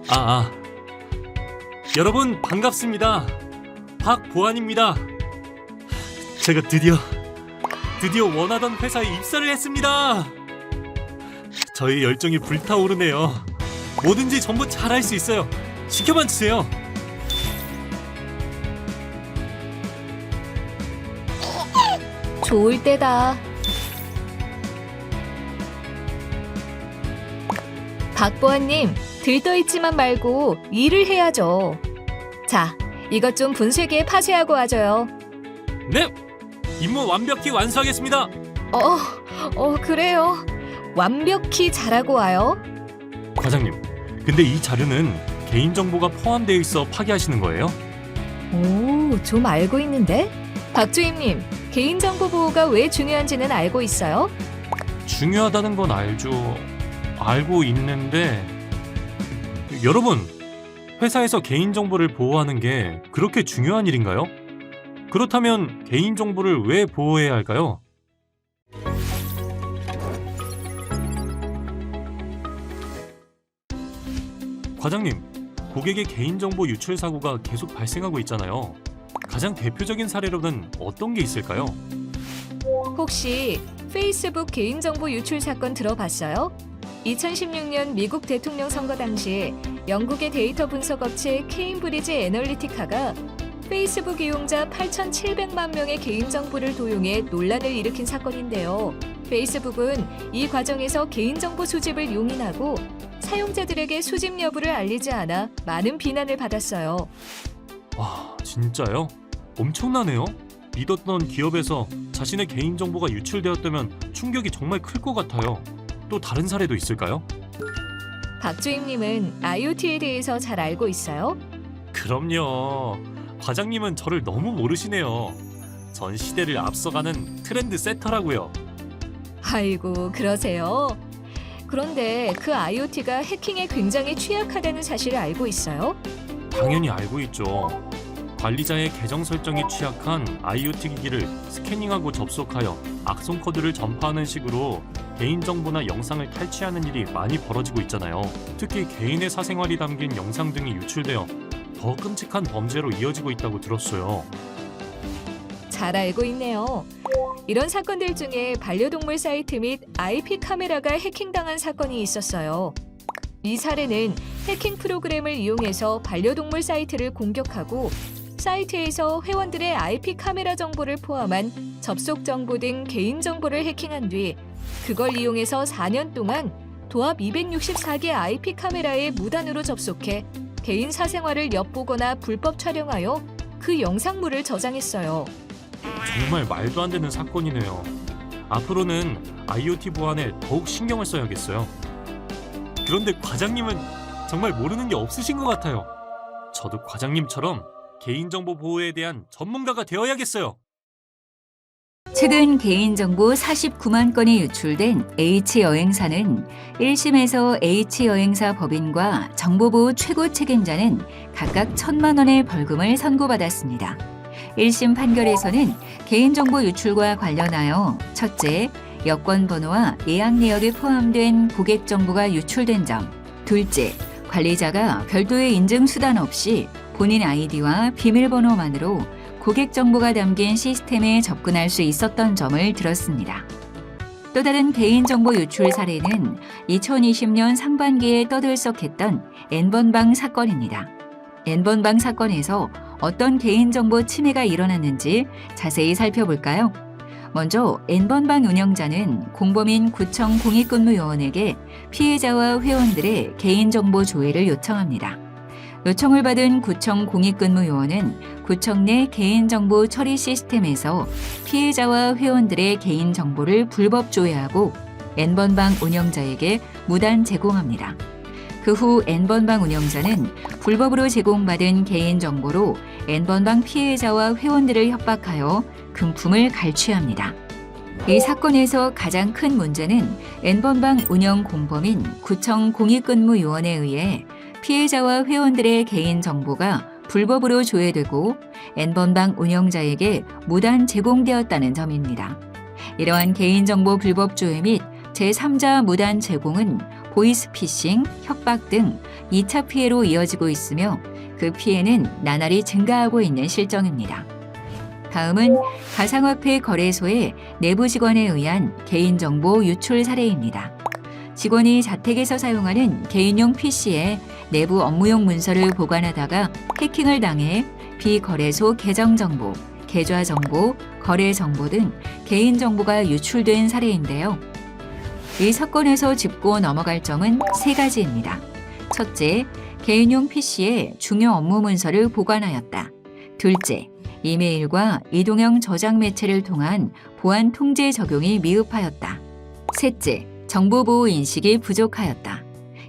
아, 여러분 반갑습니다. 박보안입니다. 제가 드디어 원하던 회사에 입사를 했습니다. 저의 열정이 불타오르네요. 뭐든지 전부 잘할 수 있어요. 시켜만 주세요. 좋을 때다. 박보아님, 들떠있지만 말고 일을 해야죠. 자, 이것 좀 분쇄기에 파쇄하고 와줘요. 네, 임무 완벽히 완수하겠습니다. 그래요. 완벽히 잘하고 와요. 과장님, 근데 이 자료는 개인정보가 포함되어 있어 파기하시는 거예요? 오, 좀 알고 있는데? 박주임님, 개인정보 보호가 왜 중요한지는 알고 있어요? 중요하다는 건 알고 있는데 여러분, 회사에서 개인정보를 보호하는 게 그렇게 중요한 일인가요? 그렇다면 개인정보를 왜 보호해야 할까요? 과장님, 고객의 개인정보 유출 사고가 계속 발생하고 있잖아요. 가장 대표적인 사례로는 어떤 게 있을까요? 혹시 페이스북 개인정보 유출 사건 들어봤어요? 2016년 미국 대통령 선거 당시 영국의 데이터 분석 업체 케임브리지 애널리티카가 페이스북 이용자 8,700만 명의 개인정보를 도용해 논란을 일으킨 사건인데요. 페이스북은 이 과정에서 개인정보 수집을 용인하고 사용자들에게 수집 여부를 알리지 않아 많은 비난을 받았어요. 와, 진짜요? 엄청나네요. 믿었던 기업에서 자신의 개인정보가 유출되었다면 충격이 정말 클 것 같아요. 또 다른 사례도 있을까요? 박주임님은 IoT에 대해서 잘 알고 있어요? 그럼요. 과장님은 저를 너무 모르시네요. 전 시대를 앞서가는 트렌드 세터라고요. 아이고, 그러세요? 그런데 그 IoT가 해킹에 굉장히 취약하다는 사실을 알고 있어요? 당연히 알고 있죠. 관리자의 계정 설정이 취약한 IoT 기기를 스캐닝하고 접속하여 악성 코드를 전파하는 식으로 개인정보나 영상을 탈취하는 일이 많이 벌어지고 있잖아요. 특히 개인의 사생활이 담긴 영상 등이 유출되어 더 끔찍한 범죄로 이어지고 있다고 들었어요. 잘 알고 있네요. 이런 사건들 중에 반려동물 사이트 및 IP 카메라가 해킹당한 사건이 있었어요. 이 사례는 해킹 프로그램을 이용해서 반려동물 사이트를 공격하고 사이트에서 회원들의 IP 카메라 정보를 포함한 접속 정보 등 개인 정보를 해킹한 뒤 그걸 이용해서 4년 동안 도합 264개 IP 카메라에 무단으로 접속해 개인 사생활을 엿보거나 불법 촬영하여 그 영상물을 저장했어요. 정말 말도 안 되는 사건이네요. 앞으로는 IoT 보안에 더욱 신경을 써야겠어요. 그런데 과장님은 정말 모르는 게 없으신 것 같아요. 저도 과장님처럼 개인정보 보호에 대한 전문가가 되어야겠어요. 최근 개인정보 49만 건이 유출된 H여행사는 1심에서 H여행사 법인과 정보보호 최고 책임자는 각각 1,000만 원의 벌금을 선고받았습니다. 1심 판결에서는 개인정보 유출과 관련하여 첫째, 여권 번호와 예약 내역이 포함된 고객 정보가 유출된 점, 둘째, 관리자가 별도의 인증 수단 없이 본인 아이디와 비밀번호만으로 고객 정보가 담긴 시스템에 접근할 수 있었던 점을 들었습니다. 또 다른 개인정보 유출 사례는 2020년 상반기에 떠들썩했던 N번방 사건입니다. N번방 사건에서 어떤 개인정보 침해가 일어났는지 자세히 살펴볼까요? 먼저 N번방 운영자는 공범인 구청 공익근무요원에게 피해자와 회원들의 개인정보 조회를 요청합니다. 요청을 받은 구청 공익근무요원은 구청 내 개인정보 처리 시스템에서 피해자와 회원들의 개인정보를 불법 조회하고 N번방 운영자에게 무단 제공합니다. 그 후 N번방 운영자는 불법으로 제공받은 개인정보로 N번방 피해자와 회원들을 협박하여 금품을 갈취합니다. 이 사건에서 가장 큰 문제는 N번방 운영 공범인 구청 공익근무요원에 의해 피해자와 회원들의 개인정보가 불법으로 조회되고 N번방 운영자에게 무단 제공되었다는 점입니다. 이러한 개인정보 불법 조회 및 제3자 무단 제공은 보이스피싱, 협박 등 2차 피해로 이어지고 있으며 그 피해는 나날이 증가하고 있는 실정입니다. 다음은 가상화폐 거래소의 내부 직원에 의한 개인정보 유출 사례입니다. 직원이 자택에서 사용하는 개인용 PC에 내부 업무용 문서를 보관하다가 해킹을 당해 비거래소 계정 정보, 계좌 정보, 거래 정보 등 개인 정보가 유출된 사례인데요. 이 사건에서 짚고 넘어갈 점은 3가지입니다. 첫째, 개인용 PC에 중요 업무 문서를 보관하였다. 둘째, 이메일과 이동형 저장 매체를 통한 보안 통제 적용이 미흡하였다. 셋째, 정보보호 인식이 부족하였다.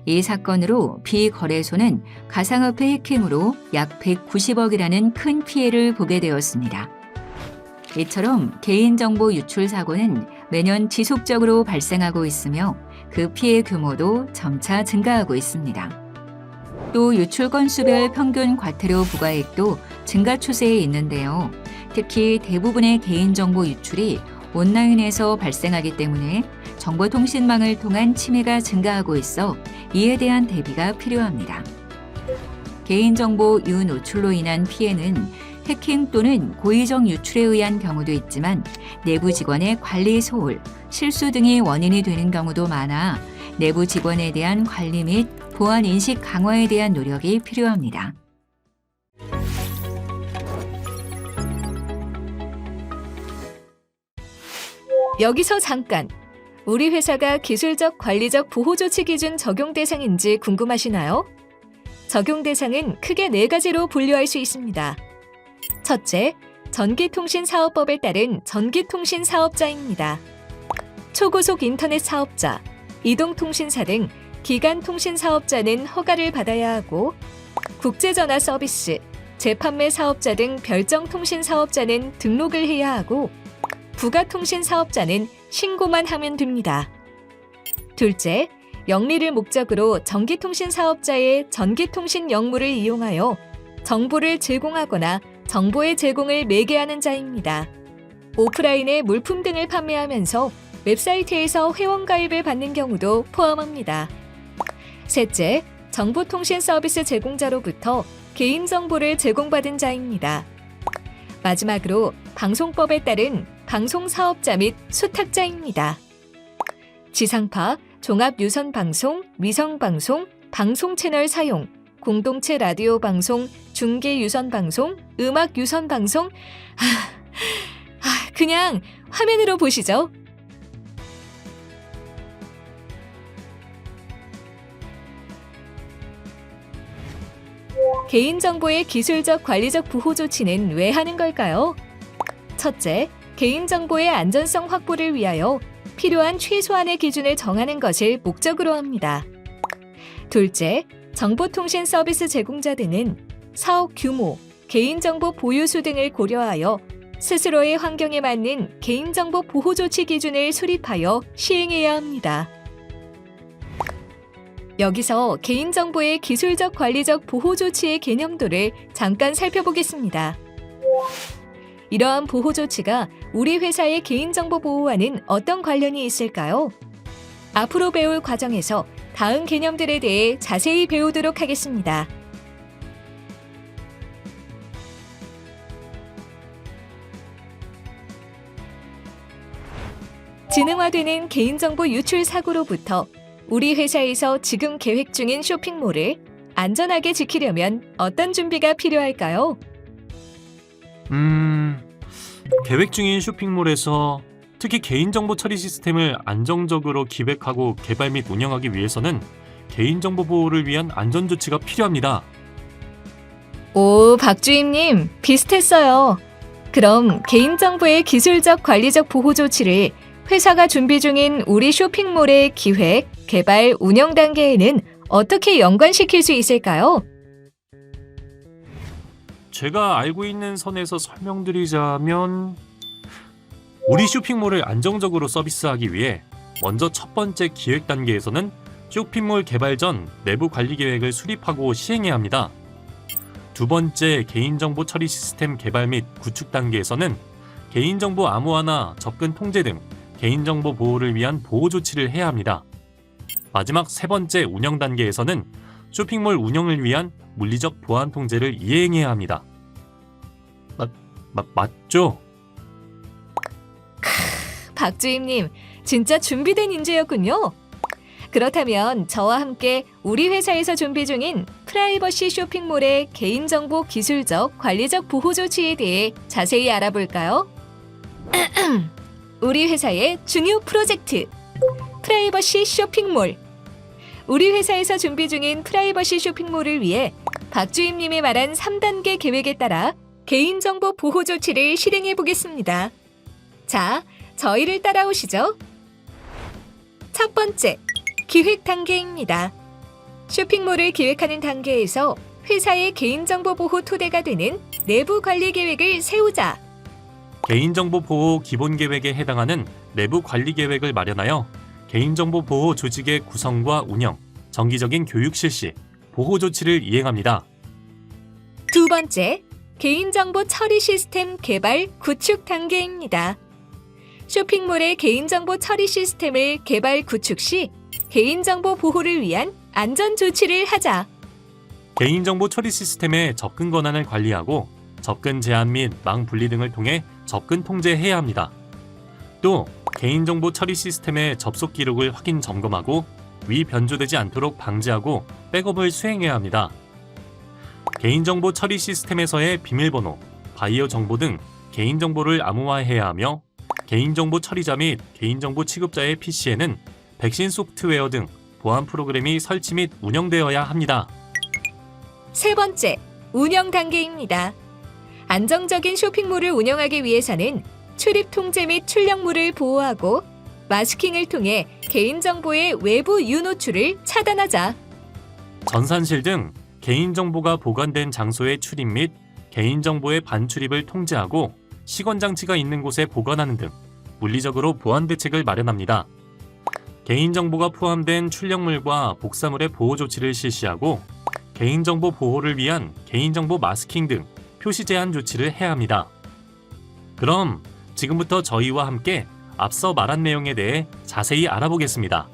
이 사건으로 비거래소는 가상화폐 해킹으로 약 190억이라는 큰 피해를 보게 되었습니다. 이처럼 개인정보 유출 사고는 매년 지속적으로 발생하고 있으며 그 피해 규모도 점차 증가하고 있습니다. 또 유출 건수별 평균 과태료 부과액도 증가 추세에 있는데요. 특히 대부분의 개인정보 유출이 온라인에서 발생하기 때문에 정보통신망을 통한 침해가 증가하고 있어 이에 대한 대비가 필요합니다. 개인정보 유노출로 인한 피해는 해킹 또는 고의적 유출에 의한 경우도 있지만 내부 직원의 관리 소홀, 실수 등이 원인이 되는 경우도 많아 내부 직원에 대한 관리 및 보안 인식 강화에 대한 노력이 필요합니다. 여기서 잠깐! 우리 회사가 기술적 관리적 보호 조치 기준 적용 대상인지 궁금하시나요? 적용 대상은 크게 4가지로 분류할 수 있습니다. 첫째, 전기통신사업법에 따른 전기통신사업자입니다. 초고속 인터넷 사업자, 이동통신사 등 기간통신사업자는 허가를 받아야 하고 국제전화 서비스, 재판매 사업자 등 별정통신사업자는 등록을 해야 하고 부가통신사업자는 신고만 하면 됩니다. 둘째, 영리를 목적으로 전기통신사업자의 전기통신 역물을 이용하여 정보를 제공하거나 정보의 제공을 매개하는 자입니다. 오프라인에 물품 등을 판매하면서 웹사이트에서 회원가입을 받는 경우도 포함합니다. 셋째, 정보통신 서비스 제공자로부터 개인정보를 제공받은 자입니다. 마지막으로 방송법에 따른 방송사업자 및 수탁자입니다. 지상파, 종합유선방송, 위성방송, 방송채널 사용, 공동체 라디오 방송, 중계유선방송, 음악유선방송, 그냥 화면으로 보시죠. 개인정보의 기술적 관리적 보호 조치는 왜 하는 걸까요? 첫째, 개인정보의 안전성 확보를 위하여 필요한 최소한의 기준을 정하는 것을 목적으로 합니다. 둘째, 정보통신 서비스 제공자들은 사업 규모, 개인정보 보유수 등을 고려하여 스스로의 환경에 맞는 개인정보 보호 조치 기준을 수립하여 시행해야 합니다. 여기서 개인정보의 기술적 관리적 보호 조치의 개념도를 잠깐 살펴보겠습니다. 이러한 보호 조치가 우리 회사의 개인정보 보호와는 어떤 관련이 있을까요? 앞으로 배울 과정에서 다음 개념들에 대해 자세히 배우도록 하겠습니다. 지능화되는 개인정보 유출 사고로부터 우리 회사에서 지금 계획 중인 쇼핑몰을 안전하게 지키려면 어떤 준비가 필요할까요? 계획 중인 쇼핑몰에서 특히 개인정보 처리 시스템을 안정적으로 기획하고 개발 및 운영하기 위해서는 개인정보 보호를 위한 안전조치가 필요합니다. 오, 박주임님, 비슷했어요. 그럼 개인정보의 기술적 관리적 보호 조치를 회사가 준비 중인 우리 쇼핑몰의 기획, 개발, 운영 단계에는 어떻게 연관시킬 수 있을까요? 제가 알고 있는 선에서 설명드리자면 우리 쇼핑몰을 안정적으로 서비스하기 위해 먼저 첫 번째 기획 단계에서는 쇼핑몰 개발 전 내부 관리 계획을 수립하고 시행해야 합니다. 두 번째 개인정보 처리 시스템 개발 및 구축 단계에서는 개인정보 암호화나 접근 통제 등 개인정보 보호를 위한 보호 조치를 해야 합니다. 마지막 세 번째 운영 단계에서는 쇼핑몰 운영을 위한 물리적 보안 통제를 이행해야 합니다. 맞죠? 박주임님, 진짜 준비된 인재였군요. 그렇다면 저와 함께 우리 회사에서 준비 중인 프라이버시 쇼핑몰의 개인정보 기술적, 관리적 보호 조치에 대해 자세히 알아볼까요? 우리 회사의 중요 프로젝트, 프라이버시 쇼핑몰. 우리 회사에서 준비 중인 프라이버시 쇼핑몰을 위해 박주임님이 말한 3단계 계획에 따라 개인정보 보호 조치를 실행해 보겠습니다. 자, 저희를 따라오시죠. 첫 번째, 기획 단계입니다. 쇼핑몰을 기획하는 단계에서 회사의 개인정보 보호 토대가 되는 내부 관리 계획을 세우자. 개인정보 보호 기본 계획에 해당하는 내부 관리 계획을 마련하여 개인정보 보호 조직의 구성과 운영, 정기적인 교육 실시, 보호 조치를 이행합니다. 두 번째, 개인정보 처리 시스템 개발 구축 단계입니다. 쇼핑몰의 개인정보 처리 시스템을 개발 구축 시 개인정보 보호를 위한 안전 조치를 하자. 개인정보 처리 시스템의 접근 권한을 관리하고 접근 제한 및 망 분리 등을 통해 접근 통제해야 합니다. 또 개인정보 처리 시스템의 접속 기록을 확인 점검하고 위 변조되지 않도록 방지하고 백업을 수행해야 합니다. 개인정보 처리 시스템에서의 비밀번호, 바이오 정보 등 개인정보를 암호화해야 하며 개인정보 처리자 및 개인정보 취급자의 PC에는 백신 소프트웨어 등 보안 프로그램이 설치 및 운영되어야 합니다. 세 번째, 운영 단계입니다. 안정적인 쇼핑몰을 운영하기 위해서는 출입 통제 및 출력물을 보호하고 마스킹을 통해 개인정보의 외부 유노출을 차단하자. 전산실 등 개인정보가 보관된 장소의 출입 및 개인정보의 반출입을 통제하고 시건장치가 있는 곳에 보관하는 등 물리적으로 보안 대책을 마련합니다. 개인정보가 포함된 출력물과 복사물의 보호 조치를 실시하고 개인정보 보호를 위한 개인정보 마스킹 등 표시 제한 조치를 해야 합니다. 그럼 지금부터 저희와 함께 앞서 말한 내용에 대해 자세히 알아보겠습니다.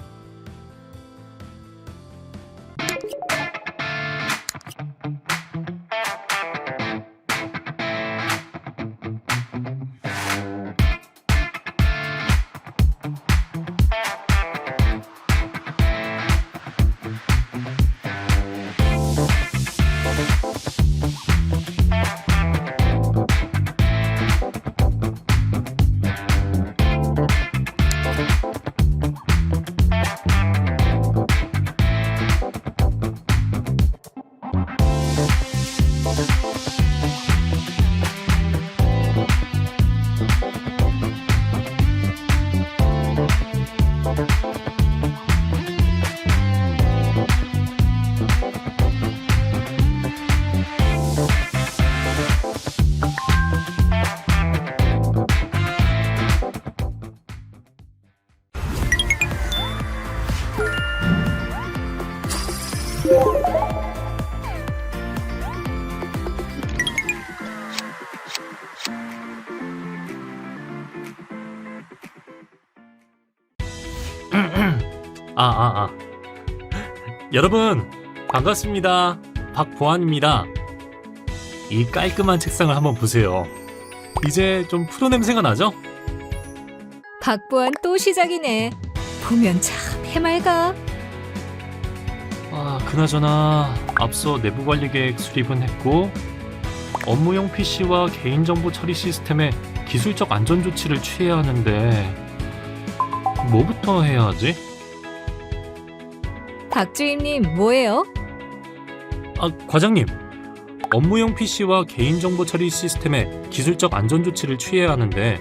여러분 반갑습니다. 박보안입니다. 이 깔끔한 책상을 한번 보세요. 이제 좀 프로 냄새가 나죠? 박보안 또 시작이네. 보면 참 해맑아. 그나저나 앞서 내부 관리 계획 수립은 했고 업무용 PC와 개인정보 처리 시스템에 기술적 안전 조치를 취해야 하는데 뭐부터 해야 하지? 박주임님 뭐예요? 과장님, 업무용 PC와 개인정보 처리 시스템에 기술적 안전 조치를 취해야 하는데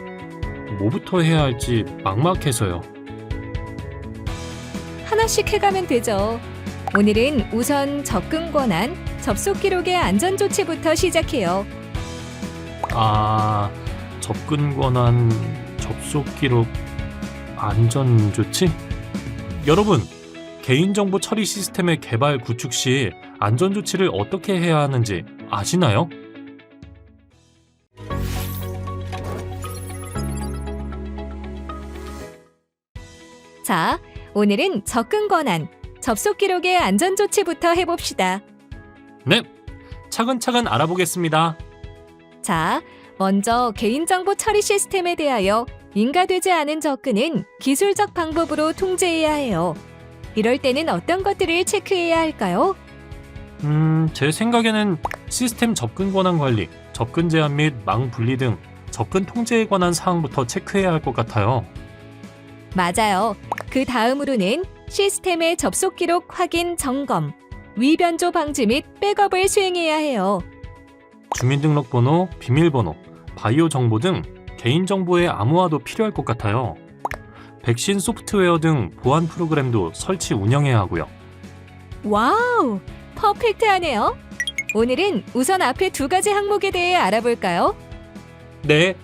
뭐부터 해야 할지 막막해서요. 하나씩 해가면 되죠. 오늘은 우선 접근 권한, 접속 기록의 안전 조치부터 시작해요. 접근 권한, 접속 기록, 안전 조치? 여러분, 개인정보 처리 시스템의 개발 구축 시 안전 조치를 어떻게 해야 하는지 아시나요? 자, 오늘은 접근 권한, 접속 기록의 안전 조치부터 해봅시다. 네, 차근차근 알아보겠습니다. 자, 먼저 개인정보 처리 시스템에 대하여 인가되지 않은 접근은 기술적 방법으로 통제해야 해요. 이럴 때는 어떤 것들을 체크해야 할까요? 제 생각에는 시스템 접근 권한 관리, 접근 제한 및 망 분리 등 접근 통제에 관한 사항부터 체크해야 할 것 같아요. 맞아요. 그 다음으로는 시스템의 접속 기록 확인 점검, 위변조 방지 및 백업을 수행해야 해요. 주민등록번호, 비밀번호, 바이오 정보 등 개인정보의 암호화도 필요할 것 같아요. 백신 소프트웨어 등 보안 프로그램도 설치 운영해야 하고요. 와우! 퍼펙트하네요. 오늘은 우선 앞에 두 가지 항목에 대해 알아볼까요? 네,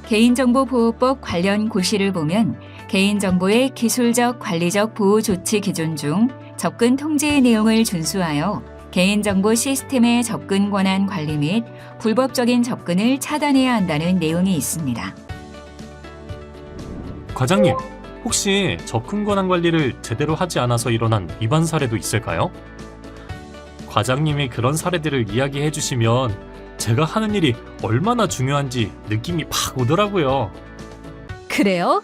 개인정보보호법 관련 고시를 보면 개인정보의 기술적, 관리적 보호 조치 기준 중 접근 통제의 내용을 준수하여 개인정보 시스템의 접근 권한 관리 및 불법적인 접근을 차단해야 한다는 내용이 있습니다. 과장님, 혹시 접근 권한 관리를 제대로 하지 않아서 일어난 위반 사례도 있을까요? 과장님이 그런 사례들을 이야기해 주시면 제가 하는 일이 얼마나 중요한지 느낌이 팍 오더라고요. 그래요?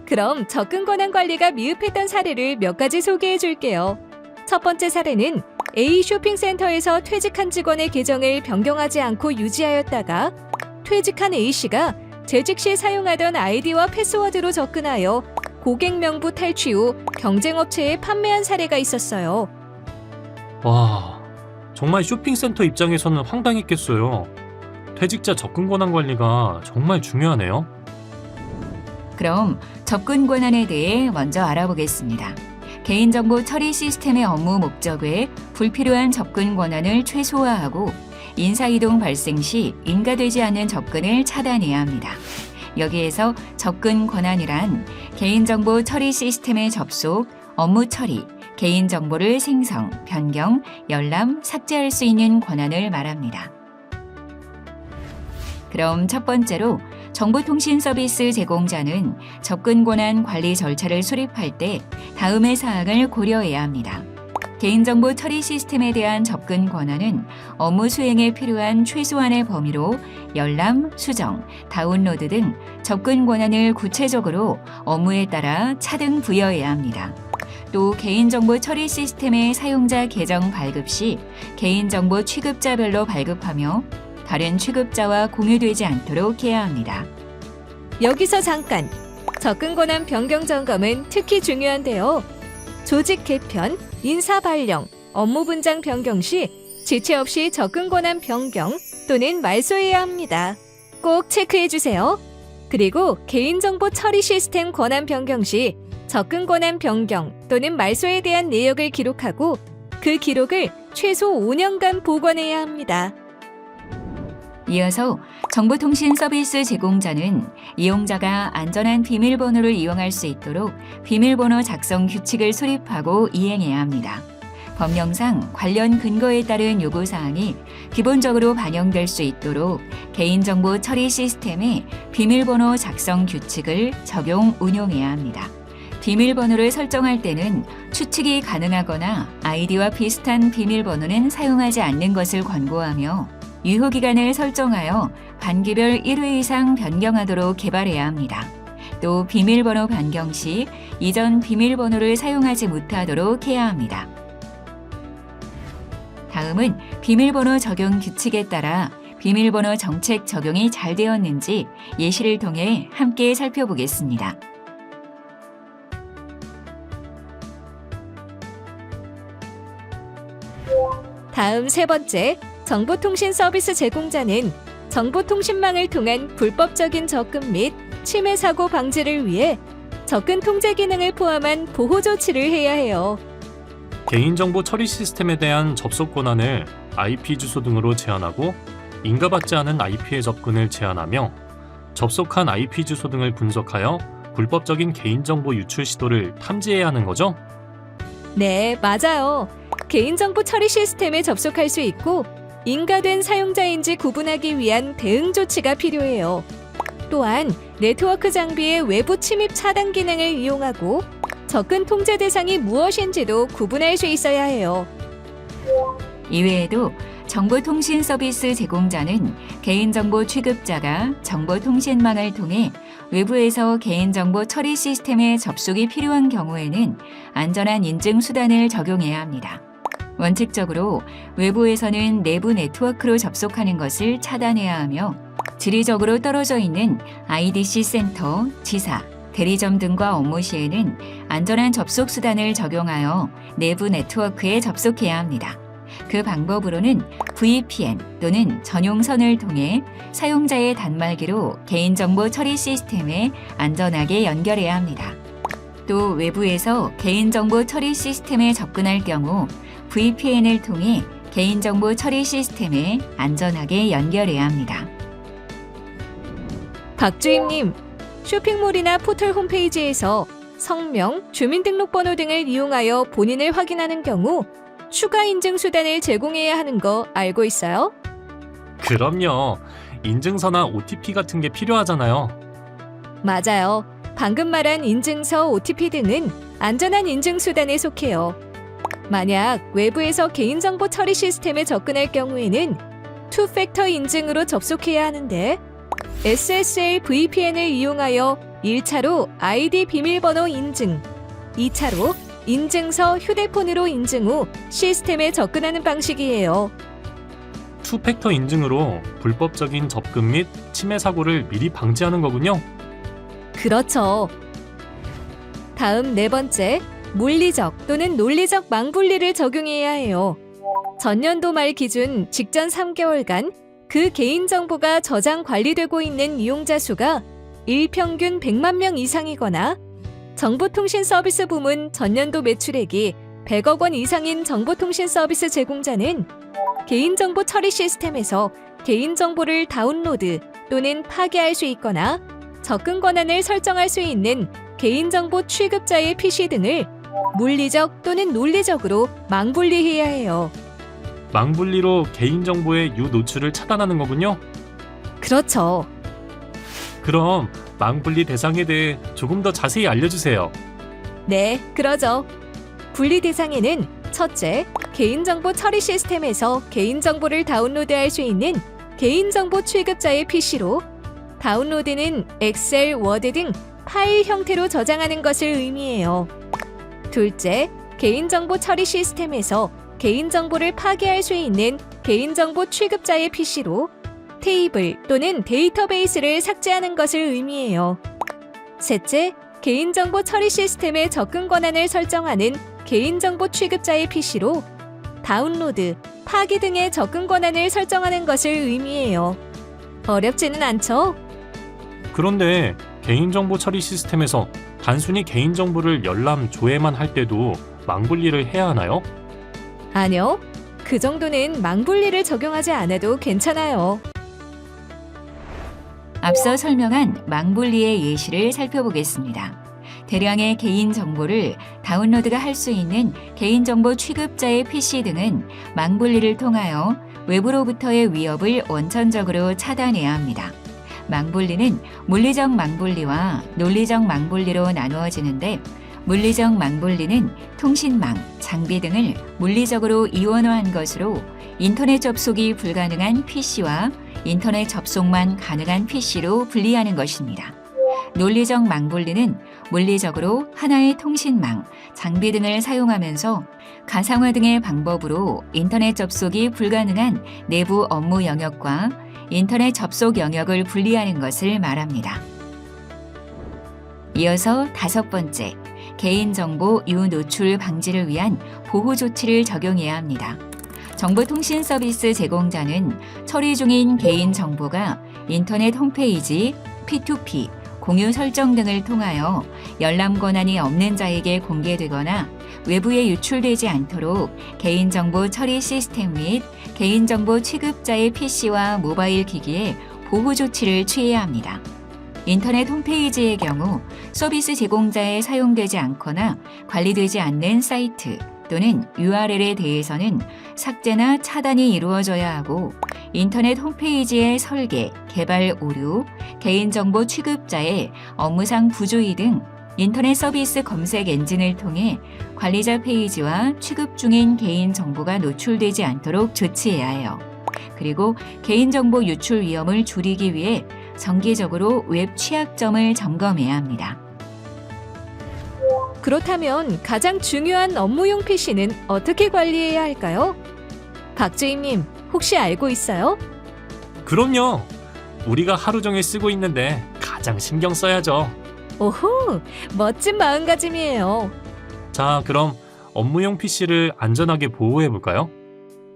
그럼 접근 권한 관리가 미흡했던 사례를 몇 가지 소개해 줄게요. 첫 번째 사례는 A 쇼핑센터에서 퇴직한 직원의 계정을 변경하지 않고 유지하였다가 퇴직한 A씨가 재직 시 사용하던 아이디와 패스워드로 접근하여 고객 명부 탈취 후 경쟁업체에 판매한 사례가 있었어요. 와, 정말 쇼핑센터 입장에서는 황당했겠어요. 퇴직자 접근 권한 관리가 정말 중요하네요. 그럼 접근 권한에 대해 먼저 알아보겠습니다. 개인정보 처리 시스템의 업무 목적 외 불필요한 접근 권한을 최소화하고 인사이동 발생 시 인가되지 않는 접근을 차단해야 합니다. 여기에서 접근 권한이란 개인정보 처리 시스템의 접속, 업무 처리, 개인정보를 생성, 변경, 열람, 삭제할 수 있는 권한을 말합니다. 그럼 첫 번째로 정보통신 서비스 제공자는 접근 권한 관리 절차를 수립할 때 다음의 사항을 고려해야 합니다. 개인정보 처리 시스템에 대한 접근 권한은 업무 수행에 필요한 최소한의 범위로 열람, 수정, 다운로드 등 접근 권한을 구체적으로 업무에 따라 차등 부여해야 합니다. 또 개인정보 처리 시스템의 사용자 계정 발급 시 개인정보 취급자별로 발급하며 다른 취급자와 공유되지 않도록 해야 합니다. 여기서 잠깐! 접근 권한 변경 점검은 특히 중요한데요. 조직 개편, 인사 발령, 업무 분장 변경 시 지체 없이 접근 권한 변경 또는 말소해야 합니다. 꼭 체크해 주세요. 그리고 개인정보 처리 시스템 권한 변경 시 접근 권한 변경 또는 말소에 대한 내역을 기록하고 그 기록을 최소 5년간 보관해야 합니다. 이어서 정보통신 서비스 제공자는 이용자가 안전한 비밀번호를 이용할 수 있도록 비밀번호 작성 규칙을 수립하고 이행해야 합니다. 법령상 관련 근거에 따른 요구사항이 기본적으로 반영될 수 있도록 개인정보 처리 시스템에 비밀번호 작성 규칙을 적용, 운용해야 합니다. 비밀번호를 설정할 때는 추측이 가능하거나 아이디와 비슷한 비밀번호는 사용하지 않는 것을 권고하며 유효기간을 설정하여 반기별 1회 이상 변경하도록 개발해야 합니다. 또 비밀번호 변경 시 이전 비밀번호를 사용하지 못하도록 해야 합니다. 다음은 비밀번호 적용 규칙에 따라 비밀번호 정책 적용이 잘 되었는지 예시를 통해 함께 살펴보겠습니다. 다음 세 번째, 정보통신 서비스 제공자는 정보통신망을 통한 불법적인 접근 및 침해 사고 방지를 위해 접근 통제 기능을 포함한 보호 조치를 해야 해요. 개인정보 처리 시스템에 대한 접속 권한을 IP 주소 등으로 제한하고 인가받지 않은 IP의 접근을 제한하며 접속한 IP 주소 등을 분석하여 불법적인 개인정보 유출 시도를 탐지해야 하는 거죠? 네, 맞아요. 개인정보 처리 시스템에 접속할 수 있고 인가된 사용자인지 구분하기 위한 대응 조치가 필요해요. 또한 네트워크 장비의 외부 침입 차단 기능을 이용하고 접근 통제 대상이 무엇인지도 구분할 수 있어야 해요. 이외에도 정보통신 서비스 제공자는 개인정보 취급자가 정보통신망을 통해 외부에서 개인정보 처리 시스템에 접속이 필요한 경우에는 안전한 인증 수단을 적용해야 합니다. 원칙적으로 외부에서는 내부 네트워크로 접속하는 것을 차단해야 하며 지리적으로 떨어져 있는 IDC 센터, 지사, 대리점 등과 업무 시에는 안전한 접속 수단을 적용하여 내부 네트워크에 접속해야 합니다. 그 방법으로는 VPN 또는 전용선을 통해 사용자의 단말기로 개인정보 처리 시스템에 안전하게 연결해야 합니다. 또 외부에서 개인정보 처리 시스템에 접근할 경우 VPN을 통해 개인정보 처리 시스템에 안전하게 연결해야 합니다. 박주임님, 쇼핑몰이나 포털 홈페이지에서 성명, 주민등록번호 등을 이용하여 본인을 확인하는 경우 추가 인증 수단을 제공해야 하는 거 알고 있어요? 그럼요. 인증서나 OTP 같은 게 필요하잖아요. 맞아요. 방금 말한 인증서, OTP 등은 안전한 인증 수단에 속해요. 만약 외부에서 개인정보 처리 시스템에 접근할 경우에는 투팩터 인증으로 접속해야 하는데 SSL VPN을 이용하여 1차로 아이디 비밀번호 인증, 2차로 인증서 휴대폰으로 인증 후 시스템에 접근하는 방식이에요. 투팩터 인증으로 불법적인 접근 및 침해 사고를 미리 방지하는 거군요. 그렇죠. 다음 네 번째, 물리적 또는 논리적 망분리를 적용해야 해요. 전년도 말 기준 직전 3개월간 그 개인정보가 저장 관리되고 있는 이용자 수가 일평균 100만 명 이상이거나 정보통신 서비스 부문 전년도 매출액이 100억 원 이상인 정보통신 서비스 제공자는 개인정보 처리 시스템에서 개인정보를 다운로드 또는 파괴할 수 있거나 접근 권한을 설정할 수 있는 개인정보 취급자의 PC 등을 물리적 또는 논리적으로 망분리해야 해요. 망분리로 개인정보의 유노출을 차단하는 거군요. 그렇죠. 그럼 망분리 대상에 대해 조금 더 자세히 알려주세요. 네, 그러죠. 분리 대상에는 첫째, 개인정보 처리 시스템에서 개인정보를 다운로드할 수 있는 개인정보 취급자의 PC로 다운로드는 엑셀, 워드 등 파일 형태로 저장하는 것을 의미해요. 둘째, 개인정보 처리 시스템에서 개인정보를 파괴할 수 있는 개인정보 취급자의 PC로 테이블 또는 데이터베이스를 삭제하는 것을 의미해요. 셋째, 개인정보 처리 시스템의 접근 권한을 설정하는 개인정보 취급자의 PC로 다운로드, 파기 등의 접근 권한을 설정하는 것을 의미해요. 어렵지는 않죠? 그런데 개인정보 처리 시스템에서 단순히 개인정보를 열람, 조회만 할 때도 망분리를 해야 하나요? 아니요. 그 정도는 망분리를 적용하지 않아도 괜찮아요. 앞서 설명한 망분리의 예시를 살펴보겠습니다. 대량의 개인정보를 다운로드가 할 수 있는 개인정보 취급자의 PC 등은 망분리를 통하여 외부로부터의 위협을 원천적으로 차단해야 합니다. 망분리는 물리적 망분리와 논리적 망분리로 나누어지는데 물리적 망분리는 통신망, 장비 등을 물리적으로 이원화한 것으로 인터넷 접속이 불가능한 PC와 인터넷 접속만 가능한 PC로 분리하는 것입니다. 논리적 망분리는 물리적으로 하나의 통신망, 장비 등을 사용하면서 가상화 등의 방법으로 인터넷 접속이 불가능한 내부 업무 영역과 인터넷 접속 영역을 분리하는 것을 말합니다. 이어서 다섯 번째, 개인정보 유노출 방지를 위한 보호 조치를 적용해야 합니다. 정보통신 서비스 제공자는 처리 중인 개인정보가 인터넷 홈페이지, P2P, 공유 설정 등을 통하여 열람 권한이 없는 자에게 공개되거나 외부에 유출되지 않도록 개인정보 처리 시스템 및 개인정보 취급자의 PC와 모바일 기기에 보호 조치를 취해야 합니다. 인터넷 홈페이지의 경우 서비스 제공자에 사용되지 않거나 관리되지 않는 사이트, 또는 URL에 대해서는 삭제나 차단이 이루어져야 하고 인터넷 홈페이지의 설계, 개발 오류, 개인정보 취급자의 업무상 부주의 등 인터넷 서비스 검색 엔진을 통해 관리자 페이지와 취급 중인 개인정보가 노출되지 않도록 조치해야 해요. 그리고 개인정보 유출 위험을 줄이기 위해 정기적으로 웹 취약점을 점검해야 합니다. 그렇다면 가장 중요한 업무용 PC는 어떻게 관리해야 할까요? 박주임님, 혹시 알고 있어요? 그럼요. 우리가 하루 종일 쓰고 있는데 가장 신경 써야죠. 오호, 멋진 마음가짐이에요. 자, 그럼 업무용 PC를 안전하게 보호해 볼까요?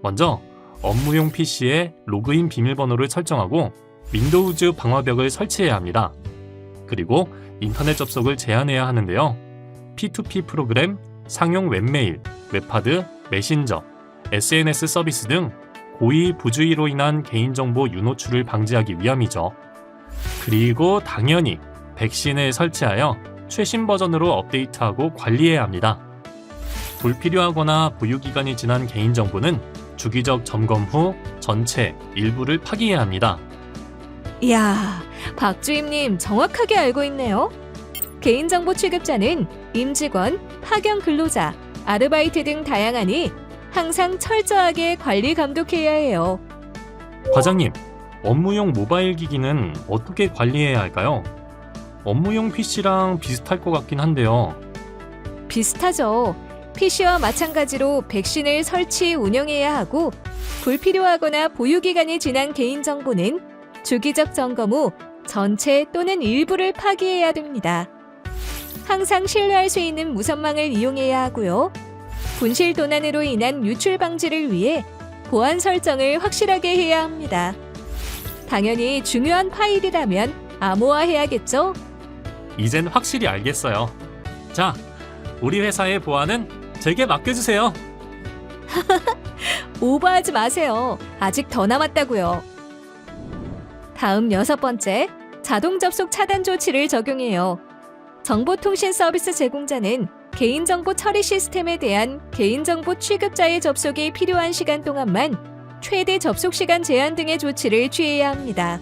먼저 업무용 PC의 로그인 비밀번호를 설정하고 윈도우즈 방화벽을 설치해야 합니다. 그리고 인터넷 접속을 제한해야 하는데요. P2P 프로그램, 상용 웹메일, 웹하드, 메신저, SNS 서비스 등 고의 부주의로 인한 개인정보 유노출을 방지하기 위함이죠. 그리고 당연히 백신을 설치하여 최신 버전으로 업데이트하고 관리해야 합니다. 불필요하거나 보유기간이 지난 개인정보는 주기적 점검 후 전체, 일부를 파기해야 합니다. 이야, 박주임님 정확하게 알고 있네요. 개인정보 취급자는 임직원, 파견 근로자, 아르바이트 등 다양하니 항상 철저하게 관리 감독해야 해요. 과장님, 업무용 모바일 기기는 어떻게 관리해야 할까요? 업무용 PC랑 비슷할 것 같긴 한데요. 비슷하죠. PC와 마찬가지로 백신을 설치 운영해야 하고 불필요하거나 보유기간이 지난 개인정보는 주기적 점검 후 전체 또는 일부를 파기해야 됩니다. 항상 신뢰할 수 있는 무선망을 이용해야 하고요. 분실 도난으로 인한 유출 방지를 위해 보안 설정을 확실하게 해야 합니다. 당연히 중요한 파일이라면 암호화해야겠죠? 이젠 확실히 알겠어요. 자, 우리 회사의 보안은 제게 맡겨주세요. 오버하지 마세요. 아직 더 남았다고요. 다음 6번째, 자동 접속 차단 조치를 적용해요. 정보통신 서비스 제공자는 개인정보 처리 시스템에 대한 개인정보 취급자의 접속이 필요한 시간 동안만 최대 접속 시간 제한 등의 조치를 취해야 합니다.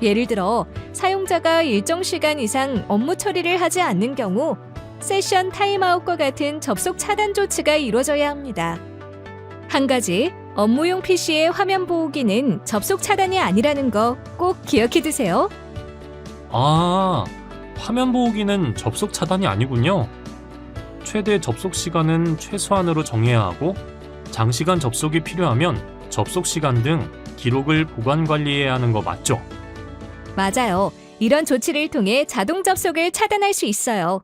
예를 들어 사용자가 일정 시간 이상 업무 처리를 하지 않는 경우 세션 타임아웃과 같은 접속 차단 조치가 이루어져야 합니다. 한 가지, 업무용 PC의 화면 보호기는 접속 차단이 아니라는 거 꼭 기억해 두세요. 아, 화면 보호기는 접속 차단이 아니군요. 최대 접속 시간은 최소한으로 정해야 하고 장시간 접속이 필요하면 접속 시간 등 기록을 보관 관리해야 하는 거 맞죠? 맞아요. 이런 조치를 통해 자동 접속을 차단할 수 있어요.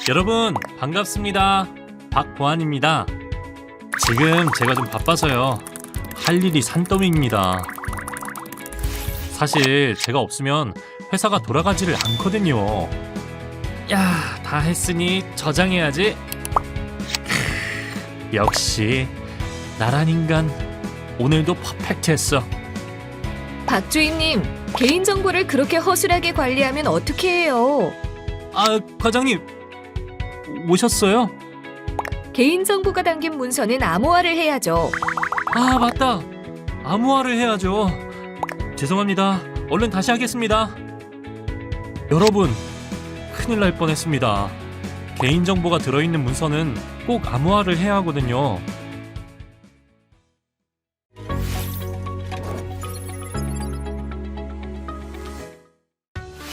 여러분 반갑습니다. 박보안입니다. 지금 제가 좀 바빠서요. 할 일이 산더미입니다. 사실 제가 없으면 회사가 돌아가지를 않거든요. 야, 다 했으니 저장해야지. 역시 나란 인간 오늘도 퍼펙트했어. 박주임님, 개인정보를 그렇게 허술하게 관리하면 어떻게 해요? 아, 과장님 오셨어요? 개인정보가 담긴 문서는 암호화를 해야죠. 아, 맞다. 암호화를 해야죠. 죄송합니다. 얼른 다시 하겠습니다. 여러분, 큰일 날 뻔했습니다. 개인정보가 들어있는 문서는 꼭 암호화를 해야 하거든요.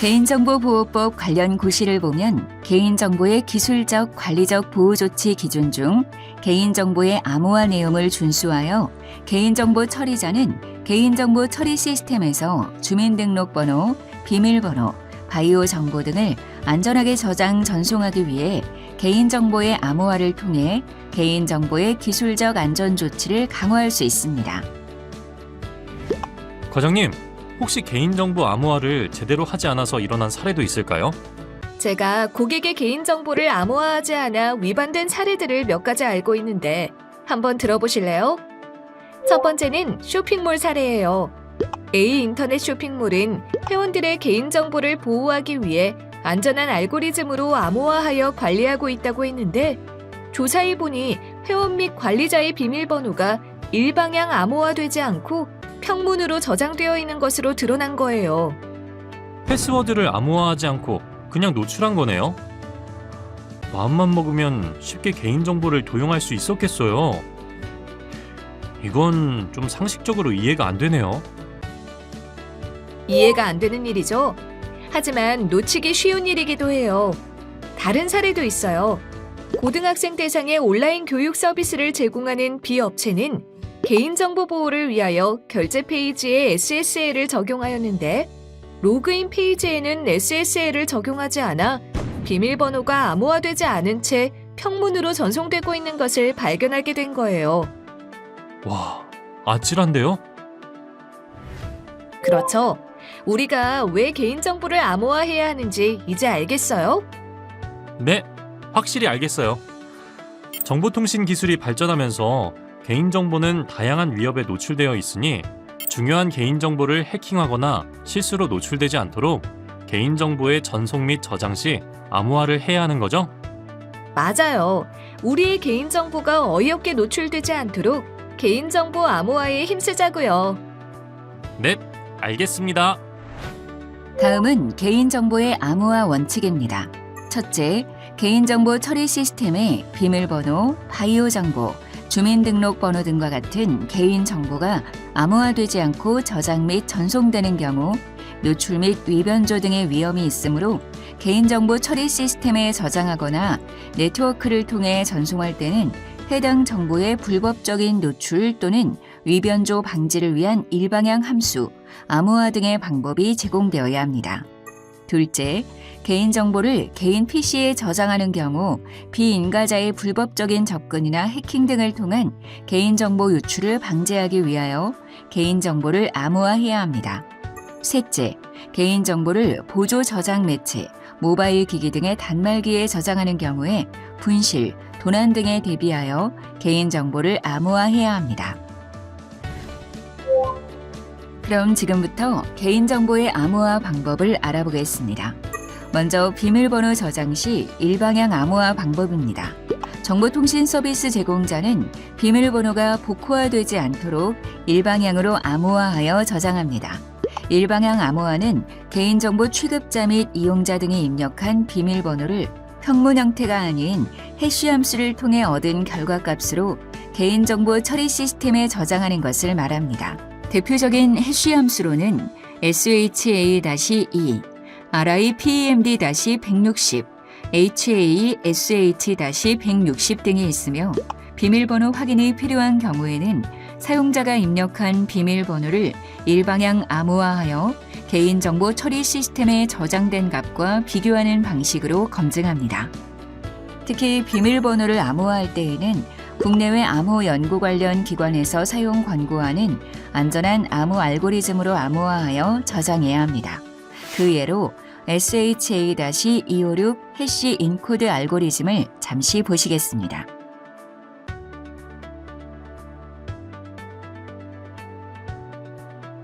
개인정보보호법 관련 고시를 보면 개인정보의 기술적, 관리적 보호조치 기준 중 개인정보의 암호화 내용을 준수하여 개인정보 처리자는 개인정보 처리 시스템에서 주민등록번호, 비밀번호, 바이오 정보 등을 안전하게 저장, 전송하기 위해 개인정보의 암호화를 통해 개인정보의 기술적 안전 조치를 강화할 수 있습니다. 과장님, 혹시 개인정보 암호화를 제대로 하지 않아서 일어난 사례도 있을까요? 제가 고객의 개인정보를 암호화하지 않아 위반된 사례들을 몇 가지 알고 있는데 한번 들어보실래요? 첫 번째는 쇼핑몰 사례예요. A 인터넷 쇼핑몰은 회원들의 개인정보를 보호하기 위해 안전한 알고리즘으로 암호화하여 관리하고 있다고 했는데 조사해 보니 회원 및 관리자의 비밀번호가 일방향 암호화되지 않고 평문으로 저장되어 있는 것으로 드러난 거예요. 패스워드를 암호화하지 않고 그냥 노출한 거네요. 마음만 먹으면 쉽게 개인정보를 도용할 수 있었겠어요. 이건 좀 상식적으로 이해가 안 되네요. 이해가 안 되는 일이죠. 하지만 놓치기 쉬운 일이기도 해요. 다른 사례도 있어요. 고등학생 대상의 온라인 교육 서비스를 제공하는 B업체는 개인정보 보호를 위하여 결제 페이지에 SSL을 적용하였는데 로그인 페이지에는 SSL을 적용하지 않아 비밀번호가 암호화되지 않은 채 평문으로 전송되고 있는 것을 발견하게 된 거예요. 와, 아찔한데요? 그렇죠. 우리가 왜 개인정보를 암호화해야 하는지 이제 알겠어요? 네, 확실히 알겠어요. 정보통신 기술이 발전하면서 개인정보는 다양한 위협에 노출되어 있으니 중요한 개인정보를 해킹하거나 실수로 노출되지 않도록 개인정보의 전송 및 저장 시 암호화를 해야 하는 거죠? 맞아요. 우리의 개인정보가 어이없게 노출되지 않도록 개인정보 암호화에 힘쓰자고요. 네, 알겠습니다. 다음은 개인정보의 암호화 원칙입니다. 첫째, 개인정보 처리 시스템의 비밀번호, 바이오 정보, 주민등록번호 등과 같은 개인정보가 암호화되지 않고 저장 및 전송되는 경우 노출 및 위변조 등의 위험이 있으므로 개인정보 처리 시스템에 저장하거나 네트워크를 통해 전송할 때는 해당 정보의 불법적인 노출 또는 위변조 방지를 위한 일방향 함수, 암호화 등의 방법이 제공되어야 합니다. 둘째, 개인정보를 개인 PC에 저장하는 경우 비인가자의 불법적인 접근이나 해킹 등을 통한 개인정보 유출을 방지하기 위하여 개인정보를 암호화해야 합니다. 셋째, 개인정보를 보조 저장 매체, 모바일 기기 등의 단말기에 저장하는 경우에 분실, 도난 등에 대비하여 개인정보를 암호화해야 합니다. 그럼 지금부터 개인정보의 암호화 방법을 알아보겠습니다. 먼저 비밀번호 저장 시 일방향 암호화 방법입니다. 정보통신 서비스 제공자는 비밀번호가 복호화되지 않도록 일방향으로 암호화하여 저장합니다. 일방향 암호화는 개인정보 취급자 및 이용자 등이 입력한 비밀번호를 평문 형태가 아닌 해시 함수를 통해 얻은 결과값으로 개인정보 처리 시스템에 저장하는 것을 말합니다. 대표적인 해시 함수로는 SHA-2, RIPEMD-160, HASH-160 등이 있으며 비밀번호 확인이 필요한 경우에는 사용자가 입력한 비밀번호를 일방향 암호화하여 개인정보 처리 시스템에 저장된 값과 비교하는 방식으로 검증합니다. 특히 비밀번호를 암호화할 때에는 국내외 암호 연구 관련 기관에서 사용 권고하는 안전한 암호 알고리즘으로 암호화하여 저장해야 합니다. 그 예로 SHA-256 해시 인코드 알고리즘을 잠시 보시겠습니다.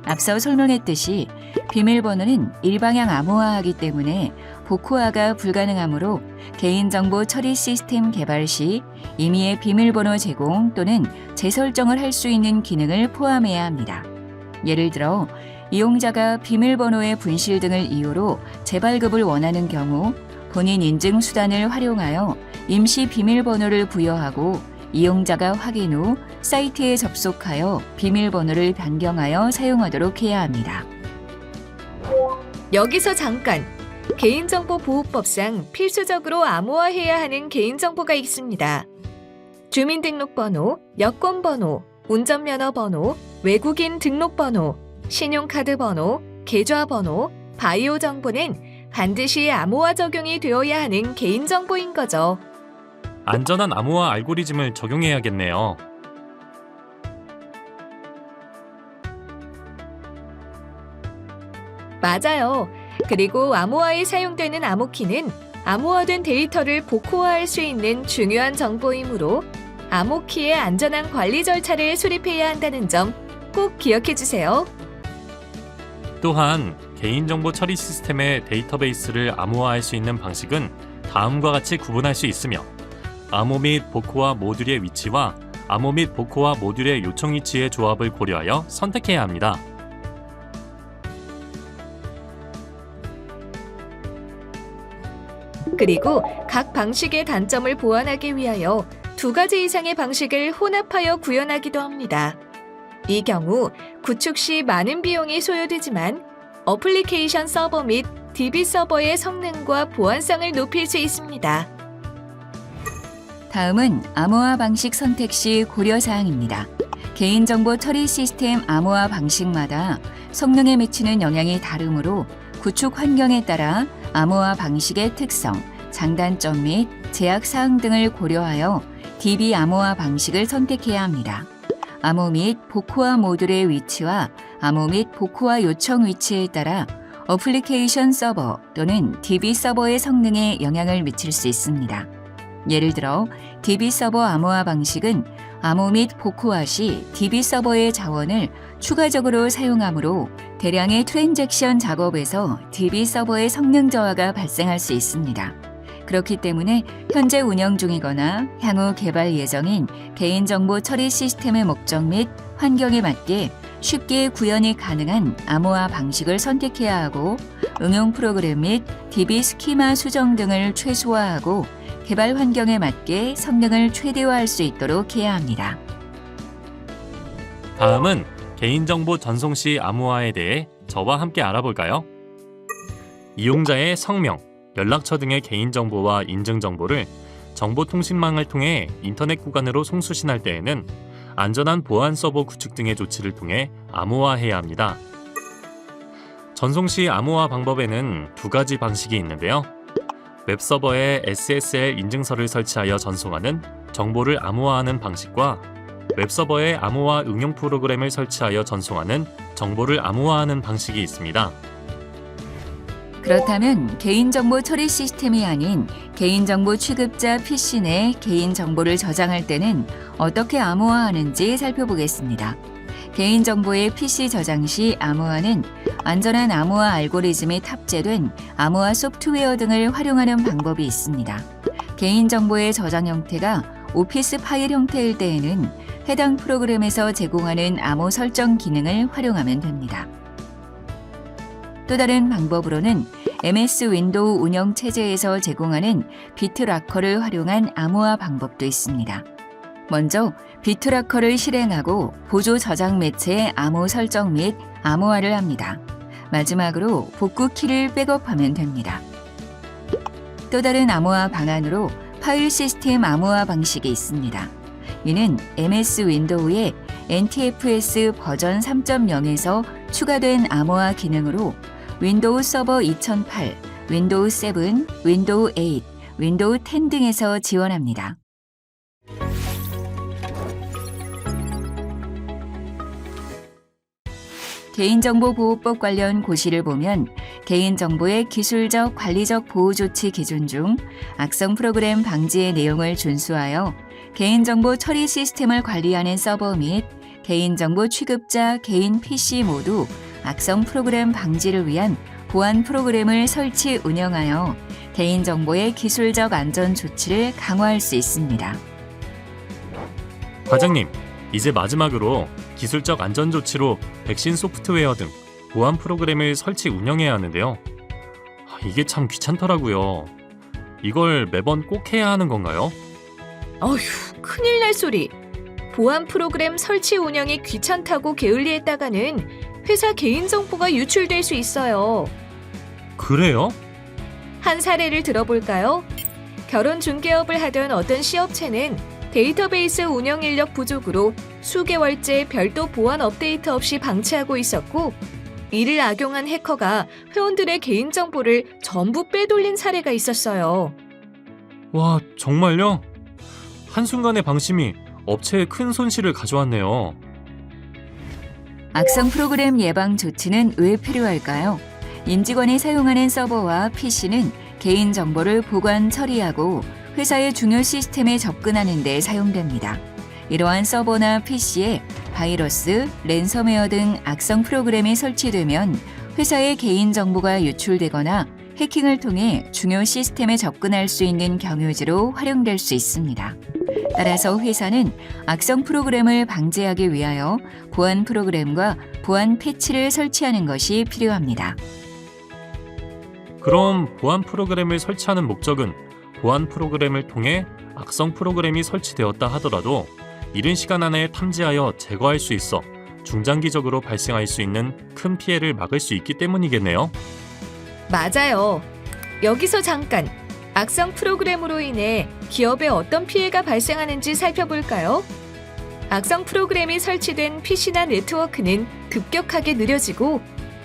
앞서 설명했듯이 비밀번호는 일방향 암호화하기 때문에 복호화가 불가능하므로 개인정보 처리 시스템 개발 시 임의의 비밀번호 제공 또는 재설정을 할 수 있는 기능을 포함해야 합니다. 예를 들어 이용자가 비밀번호의 분실 등을 이유로 재발급을 원하는 경우 본인 인증 수단을 활용하여 임시 비밀번호를 부여하고 이용자가 확인 후 사이트에 접속하여 비밀번호를 변경하여 사용하도록 해야 합니다. 여기서 잠깐! 개인정보보호법상 필수적으로 암호화해야 하는 개인정보가 있습니다. 주민등록번호, 여권번호, 운전면허번호, 외국인 등록번호, 신용카드번호, 계좌번호, 바이오 정보는 반드시 암호화 적용이 되어야 하는 개인정보인 거죠. 안전한 암호화 알고리즘을 적용해야겠네요. 맞아요. 그리고 암호화에 사용되는 암호키는 암호화된 데이터를 복호화할 수 있는 중요한 정보이므로 암호키의 안전한 관리 절차를 수립해야 한다는 점 꼭 기억해 주세요. 또한 개인정보 처리 시스템의 데이터베이스를 암호화할 수 있는 방식은 다음과 같이 구분할 수 있으며 암호 및 복호화 모듈의 위치와 암호 및 복호화 모듈의 요청 위치의 조합을 고려하여 선택해야 합니다. 그리고 각 방식의 단점을 보완하기 위하여 2가지 이상의 방식을 혼합하여 구현하기도 합니다. 이 경우 구축 시 많은 비용이 소요되지만 어플리케이션 서버 및 DB 서버의 성능과 보안성을 높일 수 있습니다. 다음은 암호화 방식 선택 시 고려사항입니다. 개인정보 처리 시스템 암호화 방식마다 성능에 미치는 영향이 다르므로 구축 환경에 따라 암호화 방식의 특성, 장단점 및 제약사항 등을 고려하여 DB 암호화 방식을 선택해야 합니다. 암호 및 복호화 모듈의 위치와 암호 및 복호화 요청 위치에 따라 어플리케이션 서버 또는 DB 서버의 성능에 영향을 미칠 수 있습니다. 예를 들어 DB 서버 암호화 방식은 암호 및 복호화 시 DB 서버의 자원을 추가적으로 사용하므로 대량의 트랜잭션 작업에서 DB 서버의 성능 저하가 발생할 수 있습니다. 그렇기 때문에 현재 운영 중이거나 향후 개발 예정인 개인정보 처리 시스템의 목적 및 환경에 맞게 쉽게 구현이 가능한 암호화 방식을 선택해야 하고 응용 프로그램 및 DB 스키마 수정 등을 최소화하고 개발 환경에 맞게 성능을 최대화할 수 있도록 해야 합니다. 다음은 개인정보 전송 시 암호화에 대해 저와 함께 알아볼까요? 이용자의 성명, 연락처 등의 개인정보와 인증정보를 정보통신망을 통해 인터넷 구간으로 송수신할 때에는 안전한 보안 서버 구축 등의 조치를 통해 암호화해야 합니다. 전송 시 암호화 방법에는 2가지 방식이 있는데요. 웹서버에 SSL 인증서를 설치하여 전송하는 정보를 암호화하는 방식과 웹서버에 암호화 응용 프로그램을 설치하여 전송하는 정보를 암호화하는 방식이 있습니다. 그렇다면 개인정보 처리 시스템이 아닌 개인정보 취급자 PC 내 개인정보를 저장할 때는 어떻게 암호화하는지 살펴보겠습니다. 개인정보의 PC 저장 시 암호화는 안전한 암호화 알고리즘이 탑재된 암호화 소프트웨어 등을 활용하는 방법이 있습니다. 개인정보의 저장 형태가 오피스 파일 형태일 때에는 해당 프로그램에서 제공하는 암호 설정 기능을 활용하면 됩니다. 또 다른 방법으로는 MS 윈도우 운영 체제에서 제공하는 비트라커를 활용한 암호화 방법도 있습니다. 먼저 비트라커를 실행하고 보조 저장 매체의 암호 설정 및 암호화를 합니다. 마지막으로 복구 키를 백업하면 됩니다. 또 다른 암호화 방안으로 파일 시스템 암호화 방식이 있습니다. 이는 MS 윈도우의 NTFS 버전 3.0에서 추가된 암호화 기능으로 윈도우 서버 2008, 윈도우 7, 윈도우 8, 윈도우 10 등에서 지원합니다. 개인정보보호법 관련 고시를 보면 개인정보의 기술적, 관리적 보호 조치 기준 중 악성 프로그램 방지의 내용을 준수하여 개인정보 처리 시스템을 관리하는 서버 및 개인정보 취급자, 개인 PC 모두 악성 프로그램 방지를 위한 보안 프로그램을 설치, 운영하여 개인정보의 기술적 안전 조치를 강화할 수 있습니다. 과장님, 이제 마지막으로 기술적 안전 조치로 백신 소프트웨어 등 보안 프로그램을 설치 운영해야 하는데요. 이게 참 귀찮더라고요. 이걸 매번 꼭 해야 하는 건가요? 어휴, 큰일 날 소리. 보안 프로그램 설치 운영이 귀찮다고 게을리했다가는 회사 개인정보가 유출될 수 있어요. 그래요? 한 사례를 들어볼까요? 결혼 중개업을 하던 어떤 C업체는 데이터베이스 운영 인력 부족으로 수개월째 별도 보안 업데이트 없이 방치하고 있었고, 이를 악용한 해커가 회원들의 개인정보를 전부 빼돌린 사례가 있었어요. 와, 정말요? 한순간의 방심이 업체에 큰 손실을 가져왔네요. 악성 프로그램 예방 조치는 왜 필요할까요? 임직원이 사용하는 서버와 PC는 개인 정보를 보관, 처리하고 회사의 중요 시스템에 접근하는 데 사용됩니다. 이러한 서버나 PC에 바이러스, 랜섬웨어 등 악성 프로그램이 설치되면 회사의 개인 정보가 유출되거나 해킹을 통해 중요 시스템에 접근할 수 있는 경유지로 활용될 수 있습니다. 따라서 회사는 악성 프로그램을 방지하기 위하여 보안 프로그램과 보안 패치를 설치하는 것이 필요합니다. 그럼 보안 프로그램을 설치하는 목적은 보안 프로그램을 통해 악성 프로그램이 설치되었다 하더라도 이른 시간 안에 탐지하여 제거할 수 있어 중장기적으로 발생할 수 있는 큰 피해를 막을 수 있기 때문이겠네요. 맞아요. 여기서 잠깐 악성 프로그램으로 인해 기업에 어떤 피해가 발생하는지 살펴볼까요? 악성 프로그램이 설치된 PC나 네트워크는 급격하게 느려지고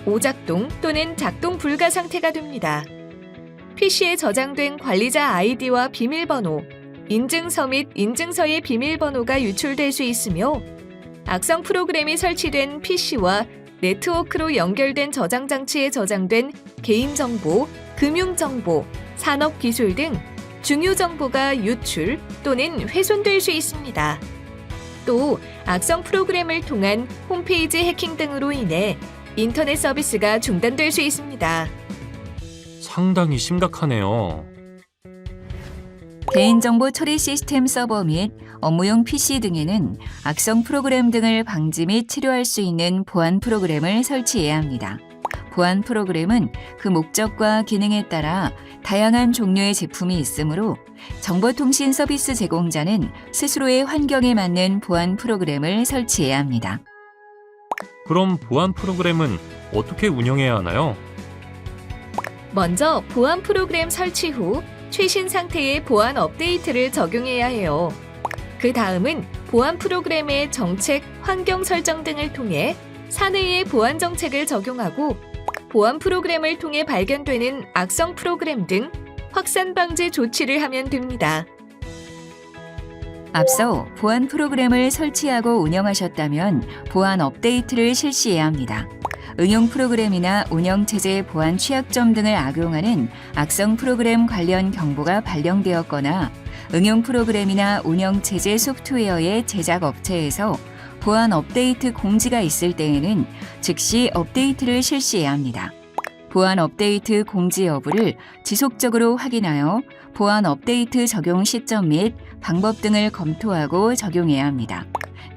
오작동 또는 작동 불가 상태가 됩니다. PC에 저장된 관리자 아이디와 비밀번호, 인증서 및 인증서의 비밀번호가 유출될 수 있으며, 악성 프로그램이 설치된 PC와 네트워크로 연결된 저장 장치에 저장된 개인정보, 금융정보, 산업기술 등 중요 정보가 유출 또는 훼손될 수 있습니다. 또 악성 프로그램을 통한 홈페이지 해킹 등으로 인해 인터넷 서비스가 중단될 수 있습니다. 상당히 심각하네요. 개인정보 처리 시스템 서버 및 업무용 PC 등에는 악성 프로그램 등을 방지 및 치료할 수 있는 보안 프로그램을 설치해야 합니다. 보안 프로그램은 그 목적과 기능에 따라 다양한 종류의 제품이 있으므로 정보통신 서비스 제공자는 스스로의 환경에 맞는 보안 프로그램을 설치해야 합니다. 그럼 보안 프로그램은 어떻게 운영해야 하나요? 먼저 보안 프로그램 설치 후 최신 상태의 보안 업데이트를 적용해야 해요. 그 다음은 보안 프로그램의 정책, 환경 설정 등을 통해 사내의 보안 정책을 적용하고, 보안 프로그램을 통해 발견되는 악성 프로그램 등 확산 방지 조치를 하면 됩니다. 앞서 보안 프로그램을 설치하고 운영하셨다면 보안 업데이트를 실시해야 합니다. 응용 프로그램이나 운영체제 보안 취약점 등을 악용하는 악성 프로그램 관련 경보가 발령되었거나 응용 프로그램이나 운영체제 소프트웨어의 제작 업체에서 보안 업데이트 공지가 있을 때에는 즉시 업데이트를 실시해야 합니다. 보안 업데이트 공지 여부를 지속적으로 확인하여 보안 업데이트 적용 시점 및 방법 등을 검토하고 적용해야 합니다.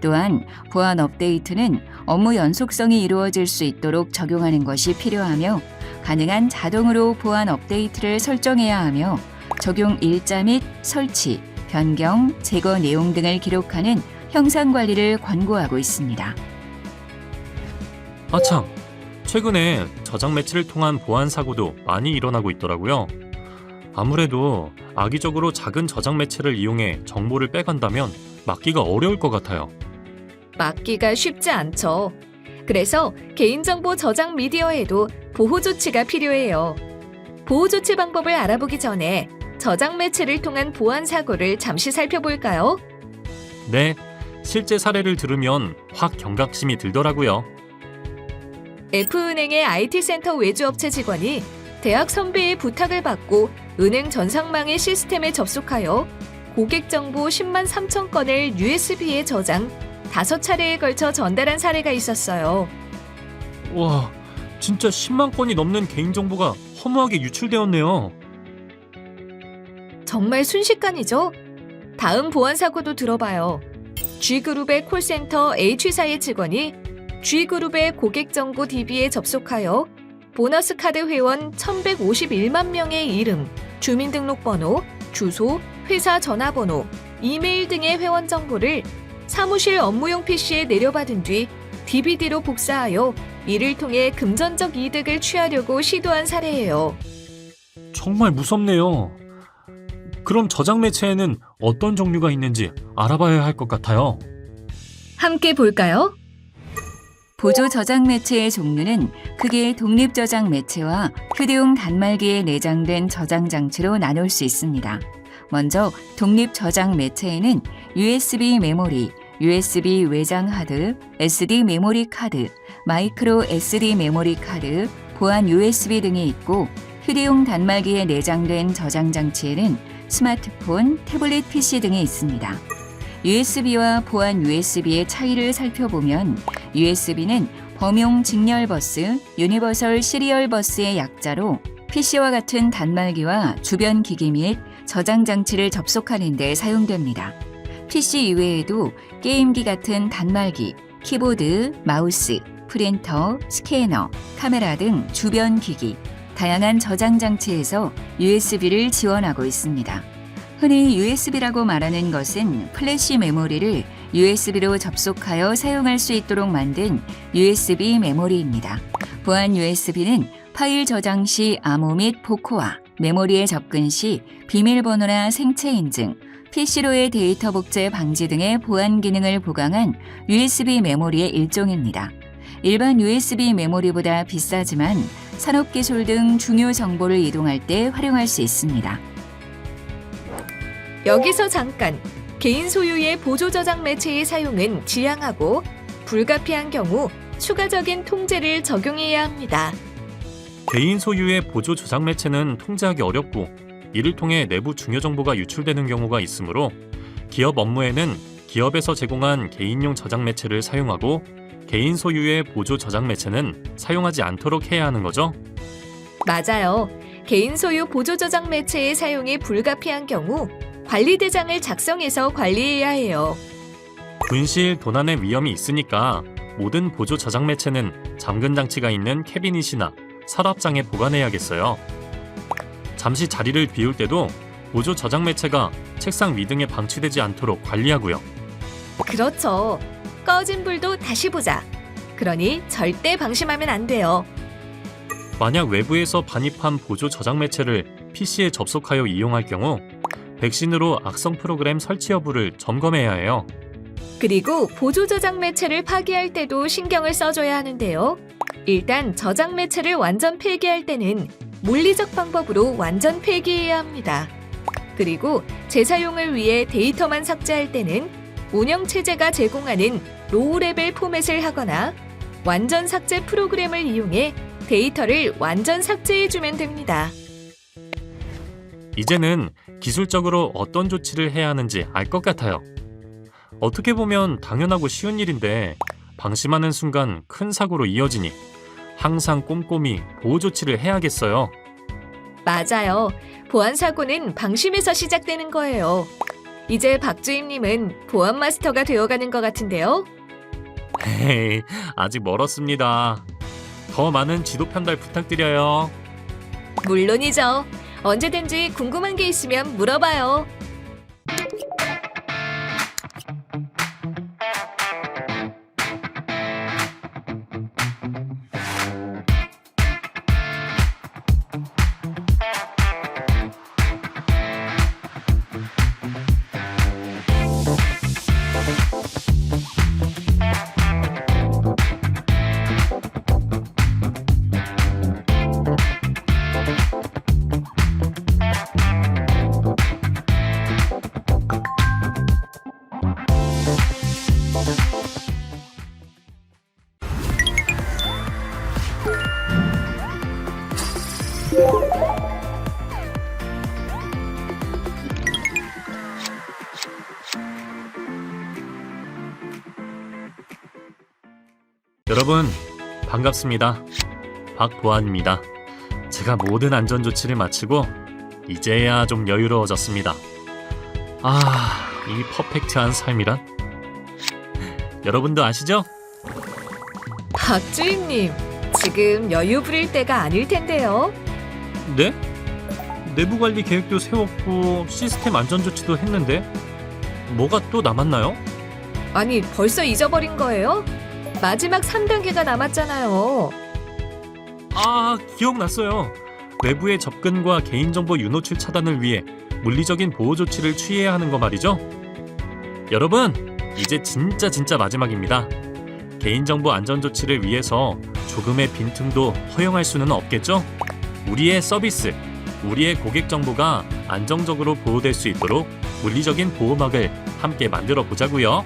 또한 보안 업데이트는 업무 연속성이 이루어질 수 있도록 적용하는 것이 필요하며, 가능한 자동으로 보안 업데이트를 설정해야 하며 적용 일자 및 설치, 변경, 제거 내용 등을 기록하는 형상 관리를 권고하고 있습니다. 아참, 최근에 저장 매체를 통한 보안 사고도 많이 일어나고 있더라고요. 아무래도 악의적으로 작은 저장 매체를 이용해 정보를 빼간다면 막기가 어려울 것 같아요. 막기가 쉽지 않죠. 그래서 개인정보 저장 미디어에도 보호 조치가 필요해요. 보호 조치 방법을 알아보기 전에 저장 매체를 통한 보안 사고를 잠시 살펴볼까요? 네, 실제 사례를 들으면 확 경각심이 들더라고요. F은행의 IT센터 외주업체 직원이 대학 선배의 부탁을 받고 은행 전상망의 시스템에 접속하여 고객 정보 10만 3천 건을 USB에 저장 5차례에 걸쳐 전달한 사례가 있었어요. 와, 진짜 10만 건이 넘는 개인정보가 허무하게 유출되었네요. 정말 순식간이죠? 다음 보안 사고도 들어봐요. G그룹의 콜센터 H사의 직원이 G그룹의 고객정보 DB에 접속하여 보너스 카드 회원 1151만 명의 이름, 주민등록번호, 주소, 회사 전화번호, 이메일 등의 회원 정보를 사무실 업무용 PC에 내려받은 뒤 DVD로 복사하여 이를 통해 금전적 이득을 취하려고 시도한 사례예요. 정말 무섭네요. 그럼 저장 매체에는 어떤 종류가 있는지 알아봐야 할 것 같아요. 함께 볼까요? 보조 저장 매체의 종류는 크게 독립 저장 매체와 휴대용 단말기에 내장된 저장 장치로 나눌 수 있습니다. 먼저 독립 저장 매체에는 USB 메모리, USB 외장 하드, SD 메모리 카드, 마이크로 SD 메모리 카드, 보안 USB 등이 있고, 휴대용 단말기에 내장된 저장 장치에는 스마트폰, 태블릿 PC 등이 있습니다. USB와 보안 USB의 차이를 살펴보면 USB는 범용 직렬 버스, 유니버설 시리얼 버스의 약자로 PC와 같은 단말기와 주변 기기 및 저장 장치를 접속하는 데 사용됩니다. PC 이외에도 게임기 같은 단말기, 키보드, 마우스, 프린터, 스캐너, 카메라 등 주변 기기, 다양한 저장 장치에서 USB를 지원하고 있습니다. 흔히 USB라고 말하는 것은 플래시 메모리를 USB로 접속하여 사용할 수 있도록 만든 USB 메모리입니다. 보안 USB는 파일 저장 시 암호 및 복호화, 메모리에 접근 시 비밀번호나 생체 인증, PC로의 데이터 복제 방지 등의 보안 기능을 보강한 USB 메모리의 일종입니다. 일반 USB 메모리보다 비싸지만 산업기술 등 중요 정보를 이동할 때 활용할 수 있습니다. 여기서 잠깐! 개인 소유의 보조 저장 매체의 사용은 지양하고 불가피한 경우 추가적인 통제를 적용해야 합니다. 개인 소유의 보조 저장 매체는 통제하기 어렵고 이를 통해 내부 중요 정보가 유출되는 경우가 있으므로 기업 업무에는 기업에서 제공한 개인용 저장 매체를 사용하고 개인 소유의 보조 저장 매체는 사용하지 않도록 해야 하는 거죠? 맞아요. 개인 소유 보조 저장 매체의 사용이 불가피한 경우 관리대장을 작성해서 관리해야 해요. 분실, 도난의 위험이 있으니까 모든 보조 저장 매체는 잠근 장치가 있는 캐비닛이나 서랍장에 보관해야겠어요. 잠시 자리를 비울 때도 보조 저장 매체가 책상 위 등에 방치되지 않도록 관리하고요. 그렇죠. 꺼진 불도 다시 보자. 그러니 절대 방심하면 안 돼요. 만약 외부에서 반입한 보조 저장 매체를 PC에 접속하여 이용할 경우 백신으로 악성 프로그램 설치 여부를 점검해야 해요. 그리고 보조 저장 매체를 파기할 때도 신경을 써줘야 하는데요. 일단 저장 매체를 완전 폐기할 때는 물리적 방법으로 완전 폐기해야 합니다. 그리고 재사용을 위해 데이터만 삭제할 때는 운영체제가 제공하는 로우 레벨 포맷을 하거나 완전 삭제 프로그램을 이용해 데이터를 완전 삭제해주면 됩니다. 이제는 기술적으로 어떤 조치를 해야 하는지 알 것 같아요. 어떻게 보면 당연하고 쉬운 일인데 방심하는 순간 큰 사고로 이어지니 항상 꼼꼼히 보호 조치를 해야겠어요. 맞아요. 보안 사고는 방심에서 시작되는 거예요. 이제 박주임님은 보안 마스터가 되어가는 것 같은데요. 에이, 아직 멀었습니다. 더 많은 지도 편달 부탁드려요. 물론이죠. 언제든지 궁금한 게 있으면 물어봐요. 여러분, 반갑습니다. 박보안입니다. 제가 모든 안전조치를 마치고 이제야 좀 여유로워졌습니다. 이 퍼펙트한 삶이란? 여러분도 아시죠? 박주임님, 지금 여유 부릴 때가 아닐 텐데요. 네? 내부 관리 계획도 세웠고 시스템 안전 조치도 했는데 뭐가 또 남았나요? 아니, 벌써 잊어버린 거예요? 마지막 3단계가 남았잖아요. 아, 기억났어요. 외부의 접근과 개인정보 유노출 차단을 위해 물리적인 보호 조치를 취해야 하는 거 말이죠. 여러분, 이제 진짜 마지막입니다. 개인정보 안전 조치를 위해서 조금의 빈틈도 허용할 수는 없겠죠? 우리의 서비스, 우리의 고객 정보가 안정적으로 보호될 수 있도록 물리적인 보호막을 함께 만들어 보자고요.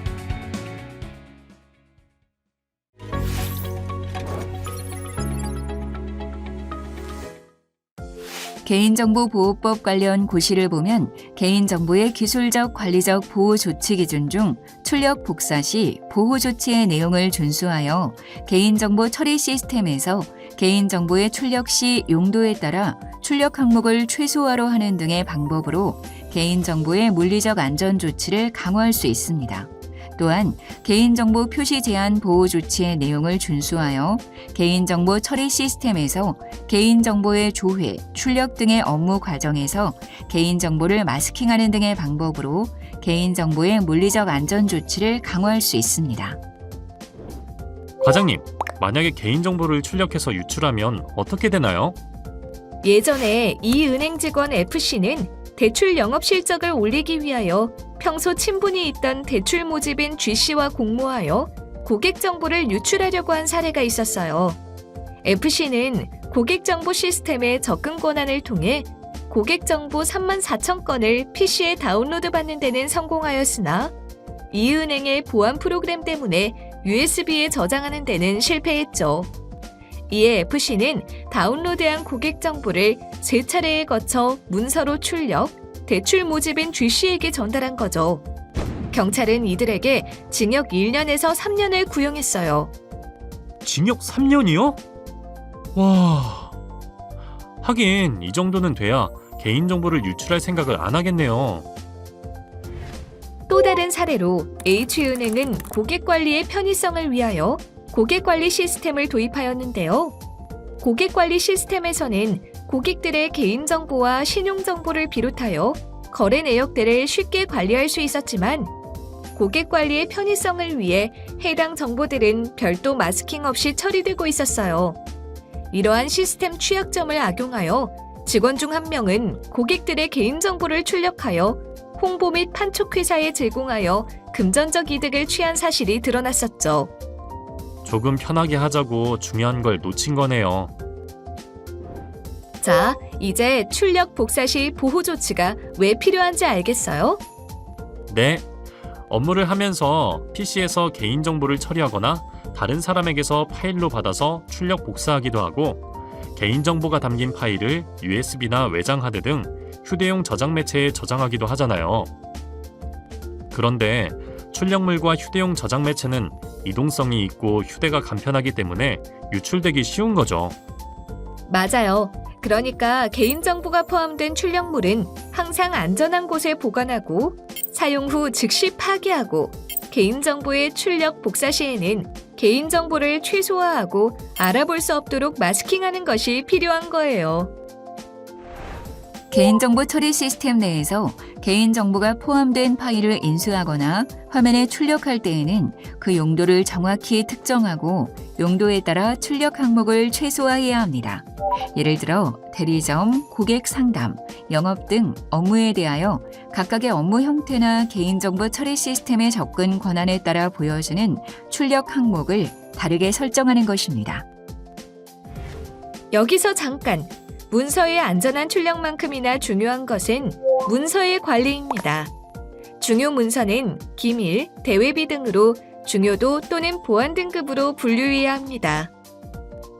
개인정보보호법 관련 고시를 보면 개인정보의 기술적 관리적 보호 조치 기준 중 출력 복사 시 보호 조치의 내용을 준수하여 개인정보 처리 시스템에서 개인정보의 출력 시 용도에 따라 출력 항목을 최소화로 하는 등의 방법으로 개인정보의 물리적 안전 조치를 강화할 수 있습니다. 또한 개인정보 표시 제한 보호 조치의 내용을 준수하여 개인정보 처리 시스템에서 개인정보의 조회, 출력 등의 업무 과정에서 개인정보를 마스킹하는 등의 방법으로 개인정보의 물리적 안전 조치를 강화할 수 있습니다. 과장님, 만약에 개인정보를 출력해서 유출하면 어떻게 되나요? 예전에 이 은행 직원 F씨는 대출 영업 실적을 올리기 위하여 평소 친분이 있던 대출 모집인 G씨와 공모하여 고객 정보를 유출하려고 한 사례가 있었어요. F씨는 고객 정보 시스템의 접근 권한을 통해 고객 정보 34,000건을 PC에 다운로드 받는 데는 성공하였으나 이 은행의 보안 프로그램 때문에 USB에 저장하는 데는 실패했죠. 이에 F씨는 다운로드한 고객 정보를 3차례에 거쳐 문서로 출력, 대출 모집인 G씨에게 전달한 거죠. 경찰은 이들에게 징역 1년에서 3년을 구형했어요. 징역 3년이요? 와... 하긴 이 정도는 돼야 개인정보를 유출할 생각을 안 하겠네요. 또 다른 사례로 H은행은 고객 관리의 편의성을 위하여 고객 관리 시스템을 도입하였는데요. 고객 관리 시스템에서는 고객들의 개인정보와 신용정보를 비롯하여 거래 내역들을 쉽게 관리할 수 있었지만 고객 관리의 편의성을 위해 해당 정보들은 별도 마스킹 없이 처리되고 있었어요. 이러한 시스템 취약점을 악용하여 직원 중 한 명은 고객들의 개인정보를 출력하여 홍보 및 판촉회사에 제공하여 금전적 이득을 취한 사실이 드러났었죠. 조금 편하게 하자고 중요한 걸 놓친 거네요. 자, 이제 출력 복사 시 보호 조치가 왜 필요한지 알겠어요? 네, 업무를 하면서 PC에서 개인정보를 처리하거나 다른 사람에게서 파일로 받아서 출력 복사하기도 하고 개인정보가 담긴 파일을 USB나 외장하드 등 휴대용 저장 매체에 저장하기도 하잖아요. 그런데 출력물과 휴대용 저장 매체는 이동성이 있고 휴대가 간편하기 때문에 유출되기 쉬운 거죠. 맞아요. 그러니까 개인정보가 포함된 출력물은 항상 안전한 곳에 보관하고 사용 후 즉시 파기하고 개인정보의 출력 복사 시에는 개인정보를 최소화하고 알아볼 수 없도록 마스킹하는 것이 필요한 거예요. 개인정보 처리 시스템 내에서 개인정보가 포함된 파일을 인수하거나 화면에 출력할 때에는 그 용도를 정확히 특정하고 용도에 따라 출력 항목을 최소화해야 합니다. 예를 들어 대리점, 고객 상담, 영업 등 업무에 대하여 각각의 업무 형태나 개인정보 처리 시스템의 접근 권한에 따라 보여주는 출력 항목을 다르게 설정하는 것입니다. 여기서 잠깐! 문서의 안전한 출력만큼이나 중요한 것은 문서의 관리입니다. 중요 문서는 기밀, 대외비 등으로 중요도 또는 보안 등급으로 분류해야 합니다.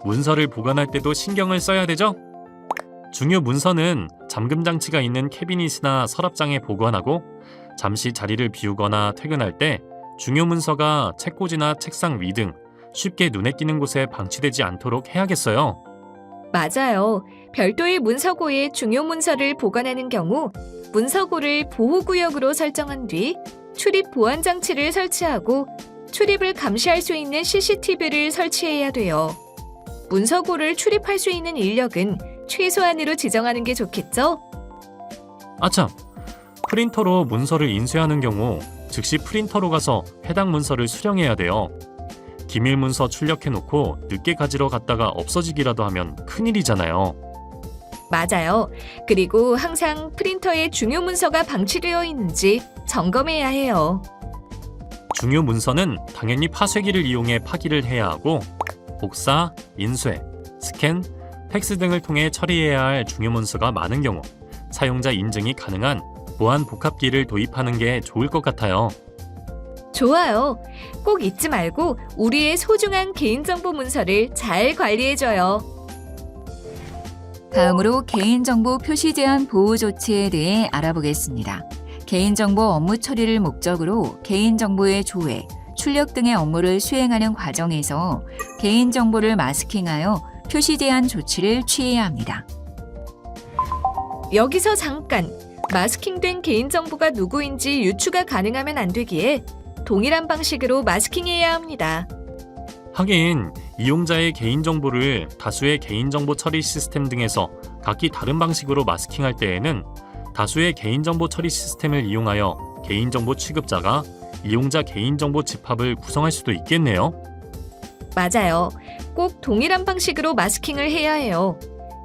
문서를 보관할 때도 신경을 써야 되죠? 중요 문서는 잠금 장치가 있는 캐비닛이나 서랍장에 보관하고 잠시 자리를 비우거나 퇴근할 때 중요 문서가 책꽂이나 책상 위 등 쉽게 눈에 띄는 곳에 방치되지 않도록 해야겠어요. 맞아요. 별도의 문서고에 중요 문서를 보관하는 경우 문서고를 보호구역으로 설정한 뒤 출입 보안 장치를 설치하고 출입을 감시할 수 있는 CCTV를 설치해야 돼요. 문서고를 출입할 수 있는 인력은 최소한으로 지정하는 게 좋겠죠? 아참! 프린터로 문서를 인쇄하는 경우 즉시 프린터로 가서 해당 문서를 수령해야 돼요. 기밀 문서 출력해놓고 늦게 가지러 갔다가 없어지기라도 하면 큰일이잖아요. 맞아요. 그리고 항상 프린터에 중요 문서가 방치되어 있는지 점검해야 해요. 중요 문서는 당연히 파쇄기를 이용해 파기를 해야 하고 복사, 인쇄, 스캔, 팩스 등을 통해 처리해야 할 중요 문서가 많은 경우 사용자 인증이 가능한 보안 복합기를 도입하는 게 좋을 것 같아요. 좋아요. 꼭 잊지 말고 우리의 소중한 개인정보 문서를 잘 관리해줘요. 다음으로 개인정보 표시 제한 보호 조치에 대해 알아보겠습니다. 개인정보 업무 처리를 목적으로 개인정보의 조회, 출력 등의 업무를 수행하는 과정에서 개인정보를 마스킹하여 표시 제한 조치를 취해야 합니다. 여기서 잠깐! 마스킹된 개인정보가 누구인지 유추가 가능하면 안 되기에 동일한 방식으로 마스킹해야 합니다. 하긴 이용자의 개인정보를 다수의 개인정보 처리 시스템 등에서 각기 다른 방식으로 마스킹할 때에는 다수의 개인정보 처리 시스템을 이용하여 개인정보 취급자가 이용자 개인정보 집합을 구성할 수도 있겠네요. 맞아요. 꼭 동일한 방식으로 마스킹을 해야 해요.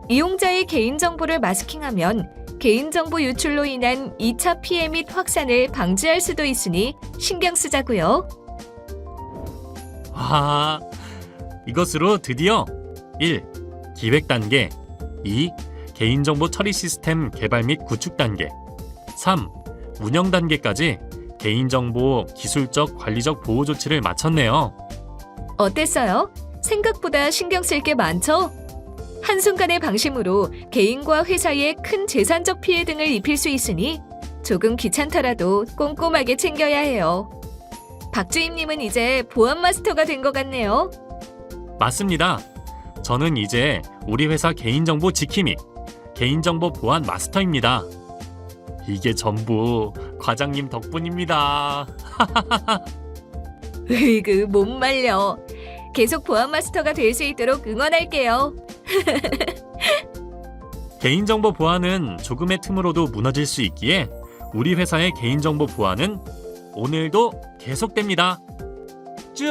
이용자의 개인정보를 마스킹하면 개인정보 유출로 인한 2차 피해 및 확산을 방지할 수도 있으니 신경 쓰자고요. 와, 이것으로 드디어 1. 기획 단계 2. 개인정보 처리 시스템 개발 및 구축 단계 3. 운영 단계까지 개인정보 기술적 관리적 보호 조치를 마쳤네요. 어땠어요? 생각보다 신경 쓸 게 많죠? 한순간의 방심으로 개인과 회사에 큰 재산적 피해 등을 입힐 수 있으니 조금 귀찮더라도 꼼꼼하게 챙겨야 해요. 박주임님은 이제 보안 마스터가 된 것 같네요. 맞습니다. 저는 이제 우리 회사 개인정보 지킴이, 개인정보 보안 마스터입니다. 이게 전부 과장님 덕분입니다. 으이그 못 말려. 계속 보안 마스터가 될 수 있도록 응원할게요. 개인정보 보안은 조금의 틈으로도 무너질 수 있기에 우리 회사의 개인정보 보안은 오늘도 계속됩니다. 쭉!